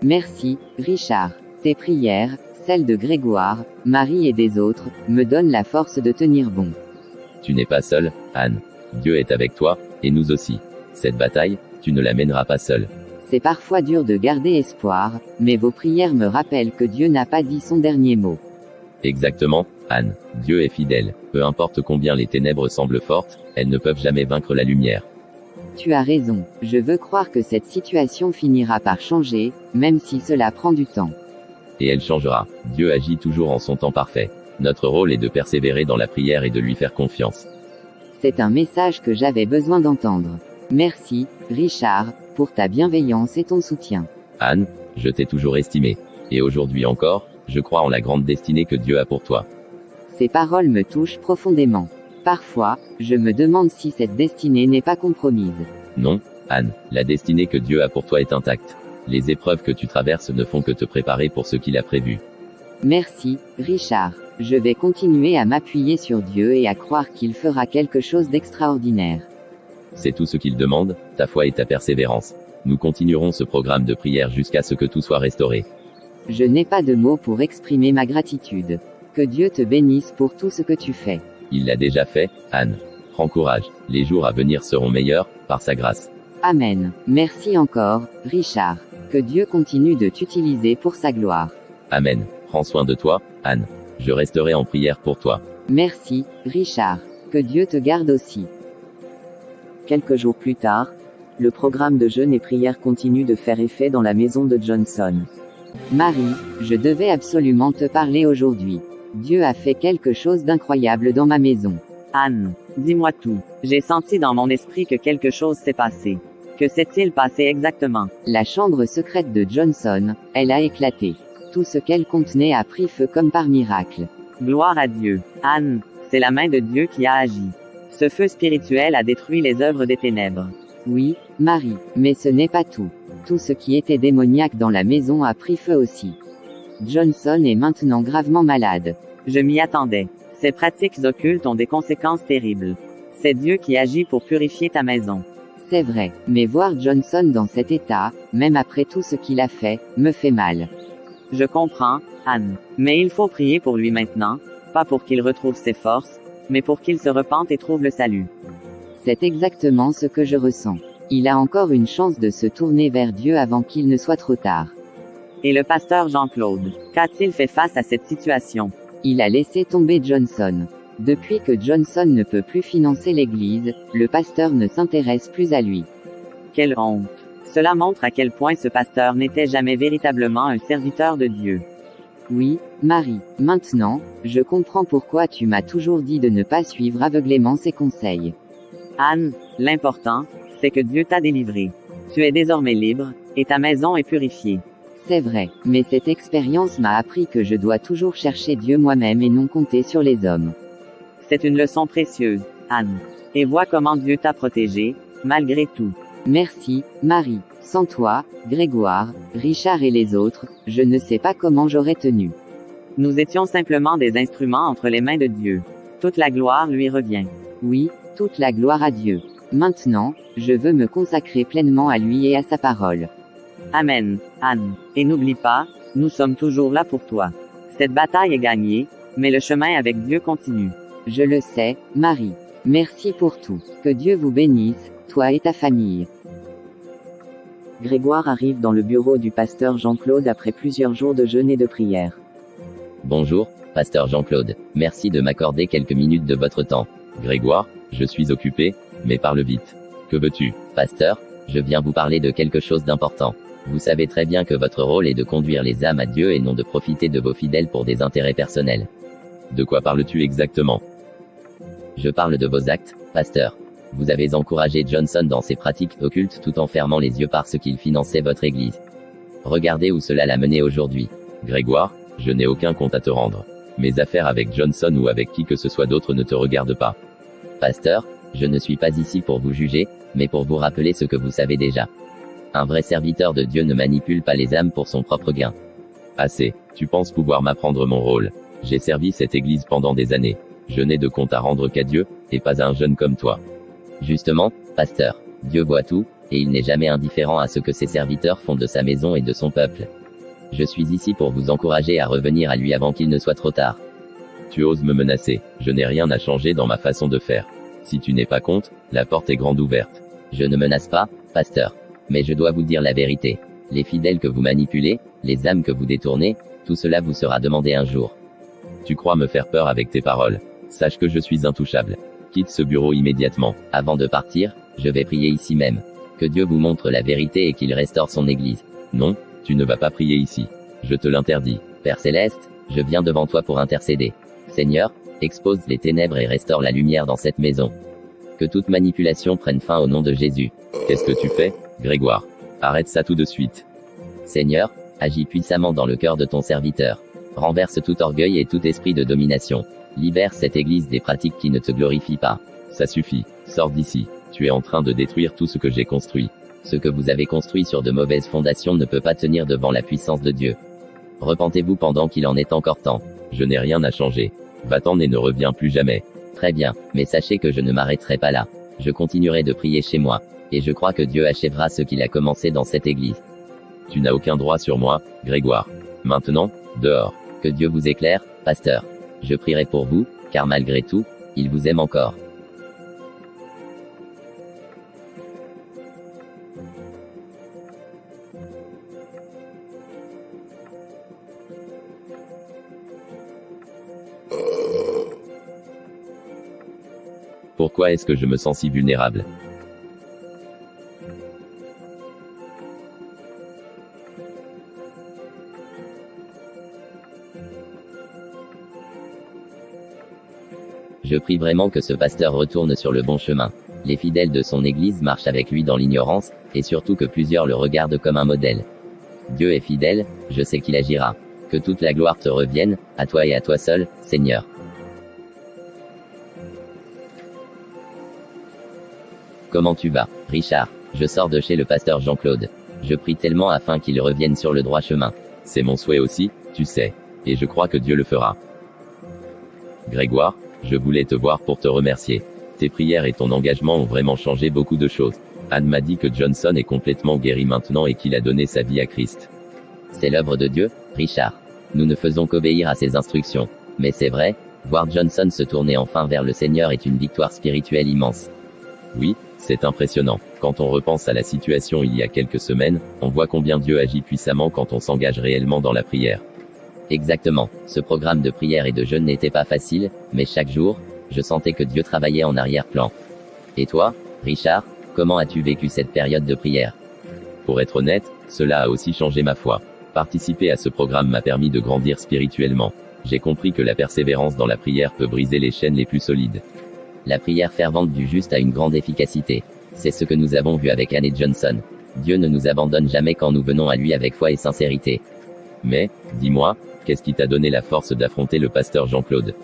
Merci, Richard. Tes prières, celles de Grégoire, Marie et des autres, me donnent la force de tenir bon. Tu n'es pas seule, Anne. Dieu est avec toi, et nous aussi. Cette bataille, tu ne la mèneras pas seul. C'est parfois dur de garder espoir, mais vos prières me rappellent que Dieu n'a pas dit son dernier mot. Exactement, Anne. Dieu est fidèle. Peu importe combien les ténèbres semblent fortes, elles ne peuvent jamais vaincre la lumière. Tu as raison, je veux croire que cette situation finira par changer, même si cela prend du temps. Et elle changera. Dieu agit toujours en son temps parfait. Notre rôle est de persévérer dans la prière et de lui faire confiance. C'est un message que j'avais besoin d'entendre. Merci, Richard, pour ta bienveillance et ton soutien. Anne, je t'ai toujours estimé. Et aujourd'hui encore, je crois en la grande destinée que Dieu a pour toi. Ces paroles me touchent profondément. Parfois, je me demande si cette destinée n'est pas compromise. Non, Anne, la destinée que Dieu a pour toi est intacte. Les épreuves que tu traverses ne font que te préparer pour ce qu'il a prévu. Merci, Richard. Je vais continuer à m'appuyer sur Dieu et à croire qu'il fera quelque chose d'extraordinaire. C'est tout ce qu'il demande, ta foi et ta persévérance. Nous continuerons ce programme de prière jusqu'à ce que tout soit restauré. Je n'ai pas de mots pour exprimer ma gratitude. Que Dieu te bénisse pour tout ce que tu fais. Il l'a déjà fait, Anne. Prends courage, les jours à venir seront meilleurs, par sa grâce. Amen. Merci encore, Richard. Que Dieu continue de t'utiliser pour sa gloire. Amen. Prends soin de toi, Anne. Je resterai en prière pour toi. Merci, Richard. Que Dieu te garde aussi. Quelques jours plus tard, le programme de jeûne et prière continue de faire effet dans la maison de Johnson. Marie, je devais absolument te parler aujourd'hui. Dieu a fait quelque chose d'incroyable dans ma maison. Anne, dis-moi tout. J'ai senti dans mon esprit que quelque chose s'est passé. Que s'est-il passé exactement? La chambre secrète de Johnson, elle a éclaté. Tout ce qu'elle contenait a pris feu comme par miracle. Gloire à Dieu. Anne, c'est la main de Dieu qui a agi. Ce feu spirituel a détruit les œuvres des ténèbres. Oui, Marie, mais ce n'est pas tout. Tout ce qui était démoniaque dans la maison a pris feu aussi. Johnson est maintenant gravement malade. Je m'y attendais. Ces pratiques occultes ont des conséquences terribles. C'est Dieu qui agit pour purifier ta maison. C'est vrai, mais voir Johnson dans cet état, même après tout ce qu'il a fait, me fait mal. Je comprends, Anne. Mais il faut prier pour lui maintenant, pas pour qu'il retrouve ses forces, mais pour qu'il se repente et trouve le salut. C'est exactement ce que je ressens. Il a encore une chance de se tourner vers Dieu avant qu'il ne soit trop tard. Et le pasteur Jean-Claude, qu'a-t-il fait face à cette situation? Il a laissé tomber Johnson. Depuis que Johnson ne peut plus financer l'église, le pasteur ne s'intéresse plus à lui. Quelle honte! Cela montre à quel point ce pasteur n'était jamais véritablement un serviteur de Dieu. Oui, Marie, maintenant, je comprends pourquoi tu m'as toujours dit de ne pas suivre aveuglément ses conseils. Anne, l'important, c'est que Dieu t'a délivré. Tu es désormais libre, et ta maison est purifiée. C'est vrai, mais cette expérience m'a appris que je dois toujours chercher Dieu moi-même et non compter sur les hommes. C'est une leçon précieuse, Anne. Et vois comment Dieu t'a protégée, malgré tout. Merci, Marie. Sans toi, Grégoire, Richard et les autres, je ne sais pas comment j'aurais tenu. Nous étions simplement des instruments entre les mains de Dieu. Toute la gloire lui revient. Oui, toute la gloire à Dieu. Maintenant, je veux me consacrer pleinement à lui et à sa parole. Amen, Anne. Et n'oublie pas, nous sommes toujours là pour toi. Cette bataille est gagnée, mais le chemin avec Dieu continue. Je le sais, Marie. Merci pour tout. Que Dieu vous bénisse, toi et ta famille. Grégoire arrive dans le bureau du pasteur Jean-Claude après plusieurs jours de jeûne et de prière. Bonjour, pasteur Jean-Claude. Merci de m'accorder quelques minutes de votre temps. Grégoire, je suis occupé, mais parle vite. Que veux-tu? Pasteur, je viens vous parler de quelque chose d'important. Vous savez très bien que votre rôle est de conduire les âmes à Dieu et non de profiter de vos fidèles pour des intérêts personnels. De quoi parles-tu exactement? Je parle de vos actes, pasteur. Vous avez encouragé Johnson dans ses pratiques occultes tout en fermant les yeux parce qu'il finançait votre église. Regardez où cela l'a mené aujourd'hui. Grégoire, je n'ai aucun compte à te rendre. Mes affaires avec Johnson ou avec qui que ce soit d'autre ne te regardent pas. Pasteur, je ne suis pas ici pour vous juger, mais pour vous rappeler ce que vous savez déjà. Un vrai serviteur de Dieu ne manipule pas les âmes pour son propre gain. Assez, tu penses pouvoir m'apprendre mon rôle. J'ai servi cette église pendant des années. Je n'ai de compte à rendre qu'à Dieu, et pas à un jeune comme toi. Justement, pasteur, Dieu voit tout, et il n'est jamais indifférent à ce que ses serviteurs font de sa maison et de son peuple. Je suis ici pour vous encourager à revenir à lui avant qu'il ne soit trop tard. Tu oses me menacer, je n'ai rien à changer dans ma façon de faire. Si tu n'es pas contre, la porte est grande ouverte. Je ne menace pas, pasteur. Mais je dois vous dire la vérité. Les fidèles que vous manipulez, les âmes que vous détournez, tout cela vous sera demandé un jour. Tu crois me faire peur avec tes paroles. Sache que je suis intouchable. Quitte ce bureau immédiatement. Avant de partir, je vais prier ici même. Que Dieu vous montre la vérité et qu'il restaure son Église. Non, tu ne vas pas prier ici. Je te l'interdis. Père Céleste, je viens devant toi pour intercéder. Seigneur, expose les ténèbres et restaure la lumière dans cette maison. Que toute manipulation prenne fin au nom de Jésus. Qu'est-ce que tu fais, Grégoire? Arrête ça tout de suite. Seigneur, agis puissamment dans le cœur de ton serviteur. Renverse tout orgueil et tout esprit de domination. Libère cette Église des pratiques qui ne te glorifient pas. Ça suffit. Sors d'ici. Tu es en train de détruire tout ce que j'ai construit. Ce que vous avez construit sur de mauvaises fondations ne peut pas tenir devant la puissance de Dieu. Repentez-vous pendant qu'il en est encore temps. Je n'ai rien à changer. Va-t'en et ne reviens plus jamais. Très bien, mais sachez que je ne m'arrêterai pas là. Je continuerai de prier chez moi. Et je crois que Dieu achèvera ce qu'il a commencé dans cette Église. Tu n'as aucun droit sur moi, Grégoire. Maintenant, dehors. Que Dieu vous éclaire, pasteur. Je prierai pour vous, car malgré tout, il vous aime encore. Pourquoi est-ce que je me sens si vulnérable? Je prie vraiment que ce pasteur retourne sur le bon chemin. Les fidèles de son Église marchent avec lui dans l'ignorance, et surtout que plusieurs le regardent comme un modèle. Dieu est fidèle, je sais qu'il agira. Que toute la gloire te revienne, à toi et à toi seul, Seigneur. Comment tu vas, Richard? Je sors de chez le pasteur Jean-Claude. Je prie tellement afin qu'il revienne sur le droit chemin. C'est mon souhait aussi, tu sais. Et je crois que Dieu le fera. Grégoire, je voulais te voir pour te remercier. Tes prières et ton engagement ont vraiment changé beaucoup de choses. Anne m'a dit que Johnson est complètement guéri maintenant et qu'il a donné sa vie à Christ. C'est l'œuvre de Dieu, Richard. Nous ne faisons qu'obéir à ses instructions. Mais c'est vrai, voir Johnson se tourner enfin vers le Seigneur est une victoire spirituelle immense. Oui, c'est impressionnant. Quand on repense à la situation il y a quelques semaines, on voit combien Dieu agit puissamment quand on s'engage réellement dans la prière. Exactement. Ce programme de prière et de jeûne n'était pas facile, mais chaque jour, je sentais que Dieu travaillait en arrière-plan. Et toi, Richard, comment as-tu vécu cette période de prière? Pour être honnête, cela a aussi changé ma foi. Participer à ce programme m'a permis de grandir spirituellement. J'ai compris que la persévérance dans la prière peut briser les chaînes les plus solides. La prière fervente du juste a une grande efficacité. C'est ce que nous avons vu avec Anne et Johnson. Dieu ne nous abandonne jamais quand nous venons à lui avec foi et sincérité. Mais, dis-moi, qu'est-ce qui t'a donné la force d'affronter le pasteur Jean-Claude?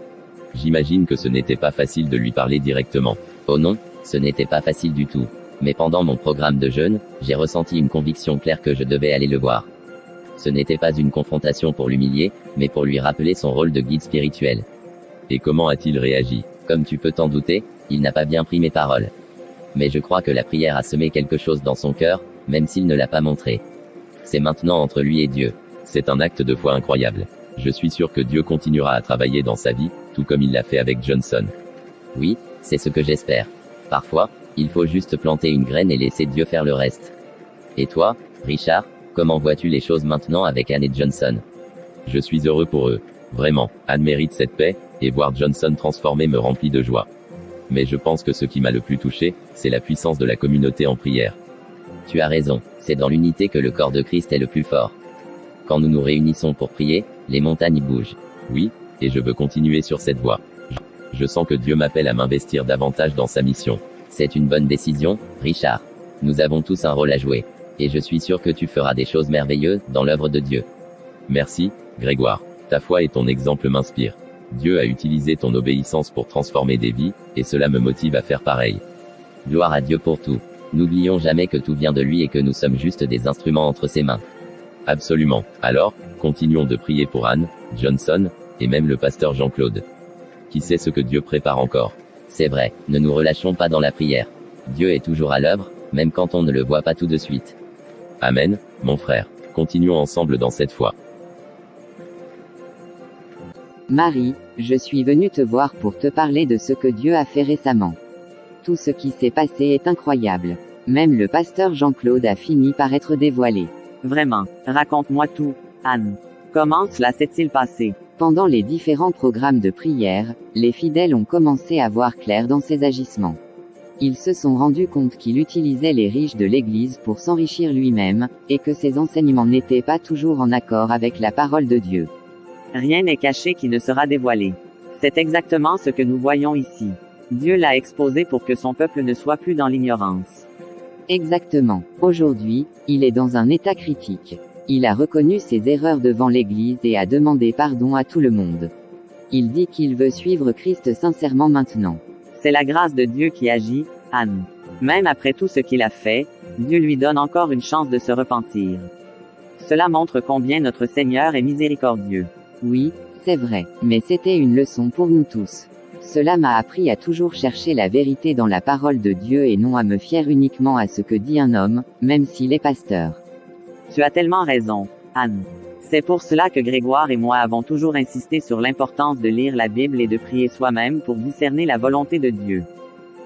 J'imagine que ce n'était pas facile de lui parler directement. Oh non, ce n'était pas facile du tout. Mais pendant mon programme de jeûne, j'ai ressenti une conviction claire que je devais aller le voir. Ce n'était pas une confrontation pour l'humilier, mais pour lui rappeler son rôle de guide spirituel. Et comment a-t-il réagi? Comme tu peux t'en douter, il n'a pas bien pris mes paroles. Mais je crois que la prière a semé quelque chose dans son cœur, même s'il ne l'a pas montré. C'est maintenant entre lui et Dieu. C'est un acte de foi incroyable. Je suis sûr que Dieu continuera à travailler dans sa vie, tout comme il l'a fait avec Johnson. Oui, c'est ce que j'espère. Parfois, il faut juste planter une graine et laisser Dieu faire le reste. Et toi, Richard, comment vois-tu les choses maintenant avec Anne et Johnson? Je suis heureux pour eux. Vraiment, Anne mérite cette paix, et voir Johnson transformé me remplit de joie. Mais je pense que ce qui m'a le plus touché, c'est la puissance de la communauté en prière. Tu as raison, c'est dans l'unité que le corps de Christ est le plus fort. Quand nous nous réunissons pour prier, les montagnes bougent. Oui, et je veux continuer sur cette voie. Je sens que Dieu m'appelle à m'investir davantage dans sa mission. C'est une bonne décision, Richard. Nous avons tous un rôle à jouer. Et je suis sûr que tu feras des choses merveilleuses dans l'œuvre de Dieu. Merci, Grégoire. Ta foi et ton exemple m'inspirent. Dieu a utilisé ton obéissance pour transformer des vies, et cela me motive à faire pareil. Gloire à Dieu pour tout. N'oublions jamais que tout vient de lui et que nous sommes juste des instruments entre ses mains. Absolument. Alors, continuons de prier pour Anne, Johnson, et même le pasteur Jean-Claude. Qui sait ce que Dieu prépare encore? C'est vrai, ne nous relâchons pas dans la prière. Dieu est toujours à l'œuvre, même quand on ne le voit pas tout de suite. Amen, mon frère. Continuons ensemble dans cette foi. Marie, je suis venue te voir pour te parler de ce que Dieu a fait récemment. Tout ce qui s'est passé est incroyable. Même le pasteur Jean-Claude a fini par être dévoilé. Vraiment, raconte-moi tout, Anne. Comment cela s'est-il passé? Pendant les différents programmes de prière, les fidèles ont commencé à voir clair dans ses agissements. Ils se sont rendus compte qu'il utilisait les riches de l'Église pour s'enrichir lui-même, et que ses enseignements n'étaient pas toujours en accord avec la parole de Dieu. Rien n'est caché qui ne sera dévoilé. C'est exactement ce que nous voyons ici. Dieu l'a exposé pour que son peuple ne soit plus dans l'ignorance. Exactement. Aujourd'hui, il est dans un état critique. Il a reconnu ses erreurs devant l'Église et a demandé pardon à tout le monde. Il dit qu'il veut suivre Christ sincèrement maintenant. C'est la grâce de Dieu qui agit, Anne. Même après tout ce qu'il a fait, Dieu lui donne encore une chance de se repentir. Cela montre combien notre Seigneur est miséricordieux. Oui, c'est vrai, mais c'était une leçon pour nous tous. Cela m'a appris à toujours chercher la vérité dans la parole de Dieu et non à me fier uniquement à ce que dit un homme, même s'il est pasteur. Tu as tellement raison, Anne. C'est pour cela que Grégoire et moi avons toujours insisté sur l'importance de lire la Bible et de prier soi-même pour discerner la volonté de Dieu.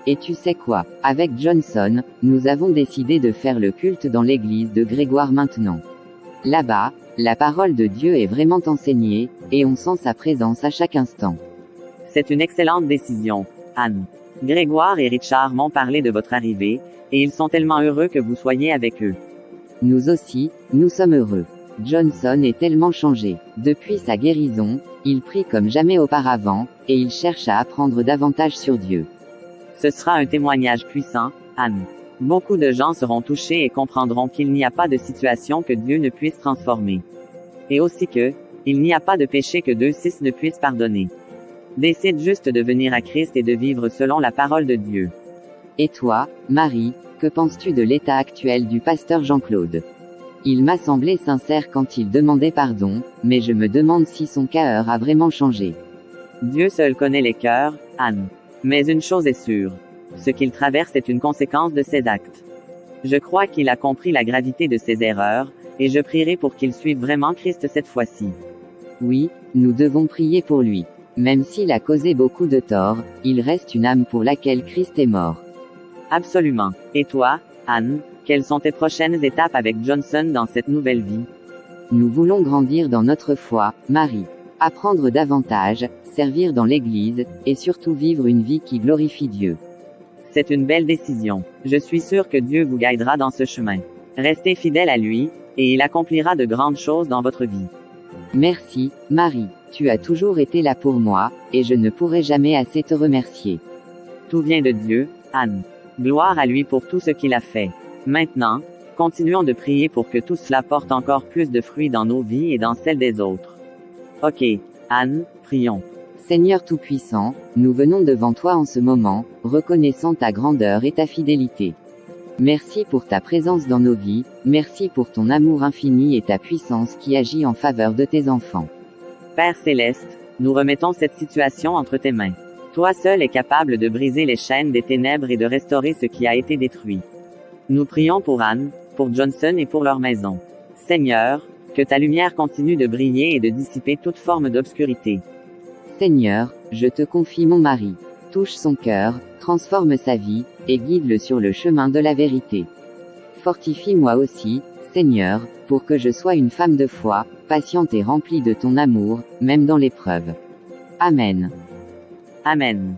Et tu sais quoi, avec Johnson, nous avons décidé de faire le culte dans l'église de Grégoire maintenant. Là-bas, la parole de Dieu est vraiment enseignée, et on sent sa présence à chaque instant. C'est une excellente décision, Anne. Grégoire et Richard m'ont parlé de votre arrivée, et ils sont tellement heureux que vous soyez avec eux. Nous aussi, nous sommes heureux. Johnson est tellement changé. Depuis sa guérison, il prie comme jamais auparavant, et il cherche à apprendre davantage sur Dieu. Ce sera un témoignage puissant, Anne. Beaucoup de gens seront touchés et comprendront qu'il n'y a pas de situation que Dieu ne puisse transformer. Et aussi que, il n'y a pas de péché que 2,6 ne puisse pardonner. Décide juste de venir à Christ et de vivre selon la parole de Dieu. Et toi, Marie, que penses-tu de l'état actuel du pasteur Jean-Claude? Il m'a semblé sincère quand il demandait pardon, mais je me demande si son cœur a vraiment changé. Dieu seul connaît les cœurs, Anne. Mais une chose est sûre. Ce qu'il traverse est une conséquence de ses actes. Je crois qu'il a compris la gravité de ses erreurs, et je prierai pour qu'il suive vraiment Christ cette fois-ci. Oui, nous devons prier pour lui. Même s'il a causé beaucoup de tort, il reste une âme pour laquelle Christ est mort. Absolument. Et toi, Anne, quelles sont tes prochaines étapes avec Johnson dans cette nouvelle vie? Nous voulons grandir dans notre foi, Marie. Apprendre davantage, servir dans l'Église, et surtout vivre une vie qui glorifie Dieu. C'est une belle décision. Je suis sûr que Dieu vous guidera dans ce chemin. Restez fidèle à lui, et il accomplira de grandes choses dans votre vie. Merci, Marie. Tu as toujours été là pour moi, et je ne pourrai jamais assez te remercier. Tout vient de Dieu, Anne. Gloire à lui pour tout ce qu'il a fait. Maintenant, continuons de prier pour que tout cela porte encore plus de fruits dans nos vies et dans celles des autres. Ok, Anne, prions. Seigneur Tout-Puissant, nous venons devant toi en ce moment, reconnaissant ta grandeur et ta fidélité. Merci pour ta présence dans nos vies, merci pour ton amour infini et ta puissance qui agit en faveur de tes enfants. Père Céleste, nous remettons cette situation entre tes mains. Toi seul es capable de briser les chaînes des ténèbres et de restaurer ce qui a été détruit. Nous prions pour Anne, pour Johnson et pour leur maison. Seigneur, que ta lumière continue de briller et de dissiper toute forme d'obscurité. Seigneur, je te confie mon mari. Touche son cœur, transforme sa vie, et guide-le sur le chemin de la vérité. Fortifie-moi aussi, Seigneur, pour que je sois une femme de foi, patiente et remplie de ton amour, même dans l'épreuve. Amen. Amen.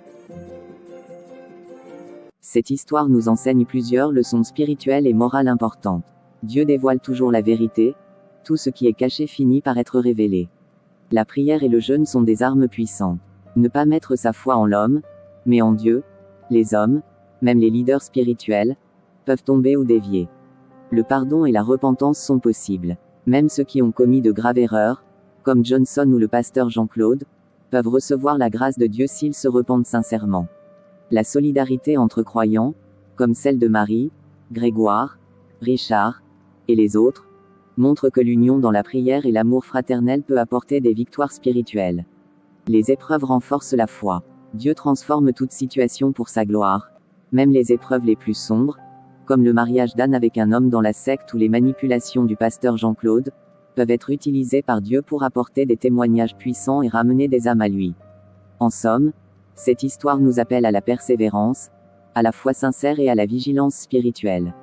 Cette histoire nous enseigne plusieurs leçons spirituelles et morales importantes. Dieu dévoile toujours la vérité. Tout ce qui est caché finit par être révélé. La prière et le jeûne sont des armes puissantes. Ne pas mettre sa foi en l'homme, mais en Dieu. Les hommes, même les leaders spirituels, peuvent tomber ou dévier. Le pardon et la repentance sont possibles. Même ceux qui ont commis de graves erreurs, comme Johnson ou le pasteur Jean-Claude, peuvent recevoir la grâce de Dieu s'ils se repentent sincèrement. La solidarité entre croyants, comme celle de Marie, Grégoire, Richard, et les autres, montre que l'union dans la prière et l'amour fraternel peut apporter des victoires spirituelles. Les épreuves renforcent la foi. Dieu transforme toute situation pour sa gloire. Même les épreuves les plus sombres, comme le mariage d'Anne avec un homme dans la secte ou les manipulations du pasteur Jean-Claude, peuvent être utilisées par Dieu pour apporter des témoignages puissants et ramener des âmes à lui. En somme, cette histoire nous appelle à la persévérance, à la foi sincère et à la vigilance spirituelle.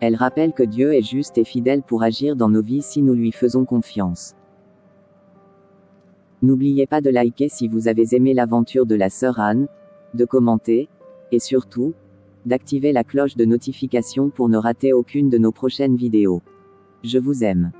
Elle rappelle que Dieu est juste et fidèle pour agir dans nos vies si nous lui faisons confiance. N'oubliez pas de liker si vous avez aimé l'aventure de la sœur Anne, de commenter, et surtout, d'activer la cloche de notification pour ne rater aucune de nos prochaines vidéos. Je vous aime.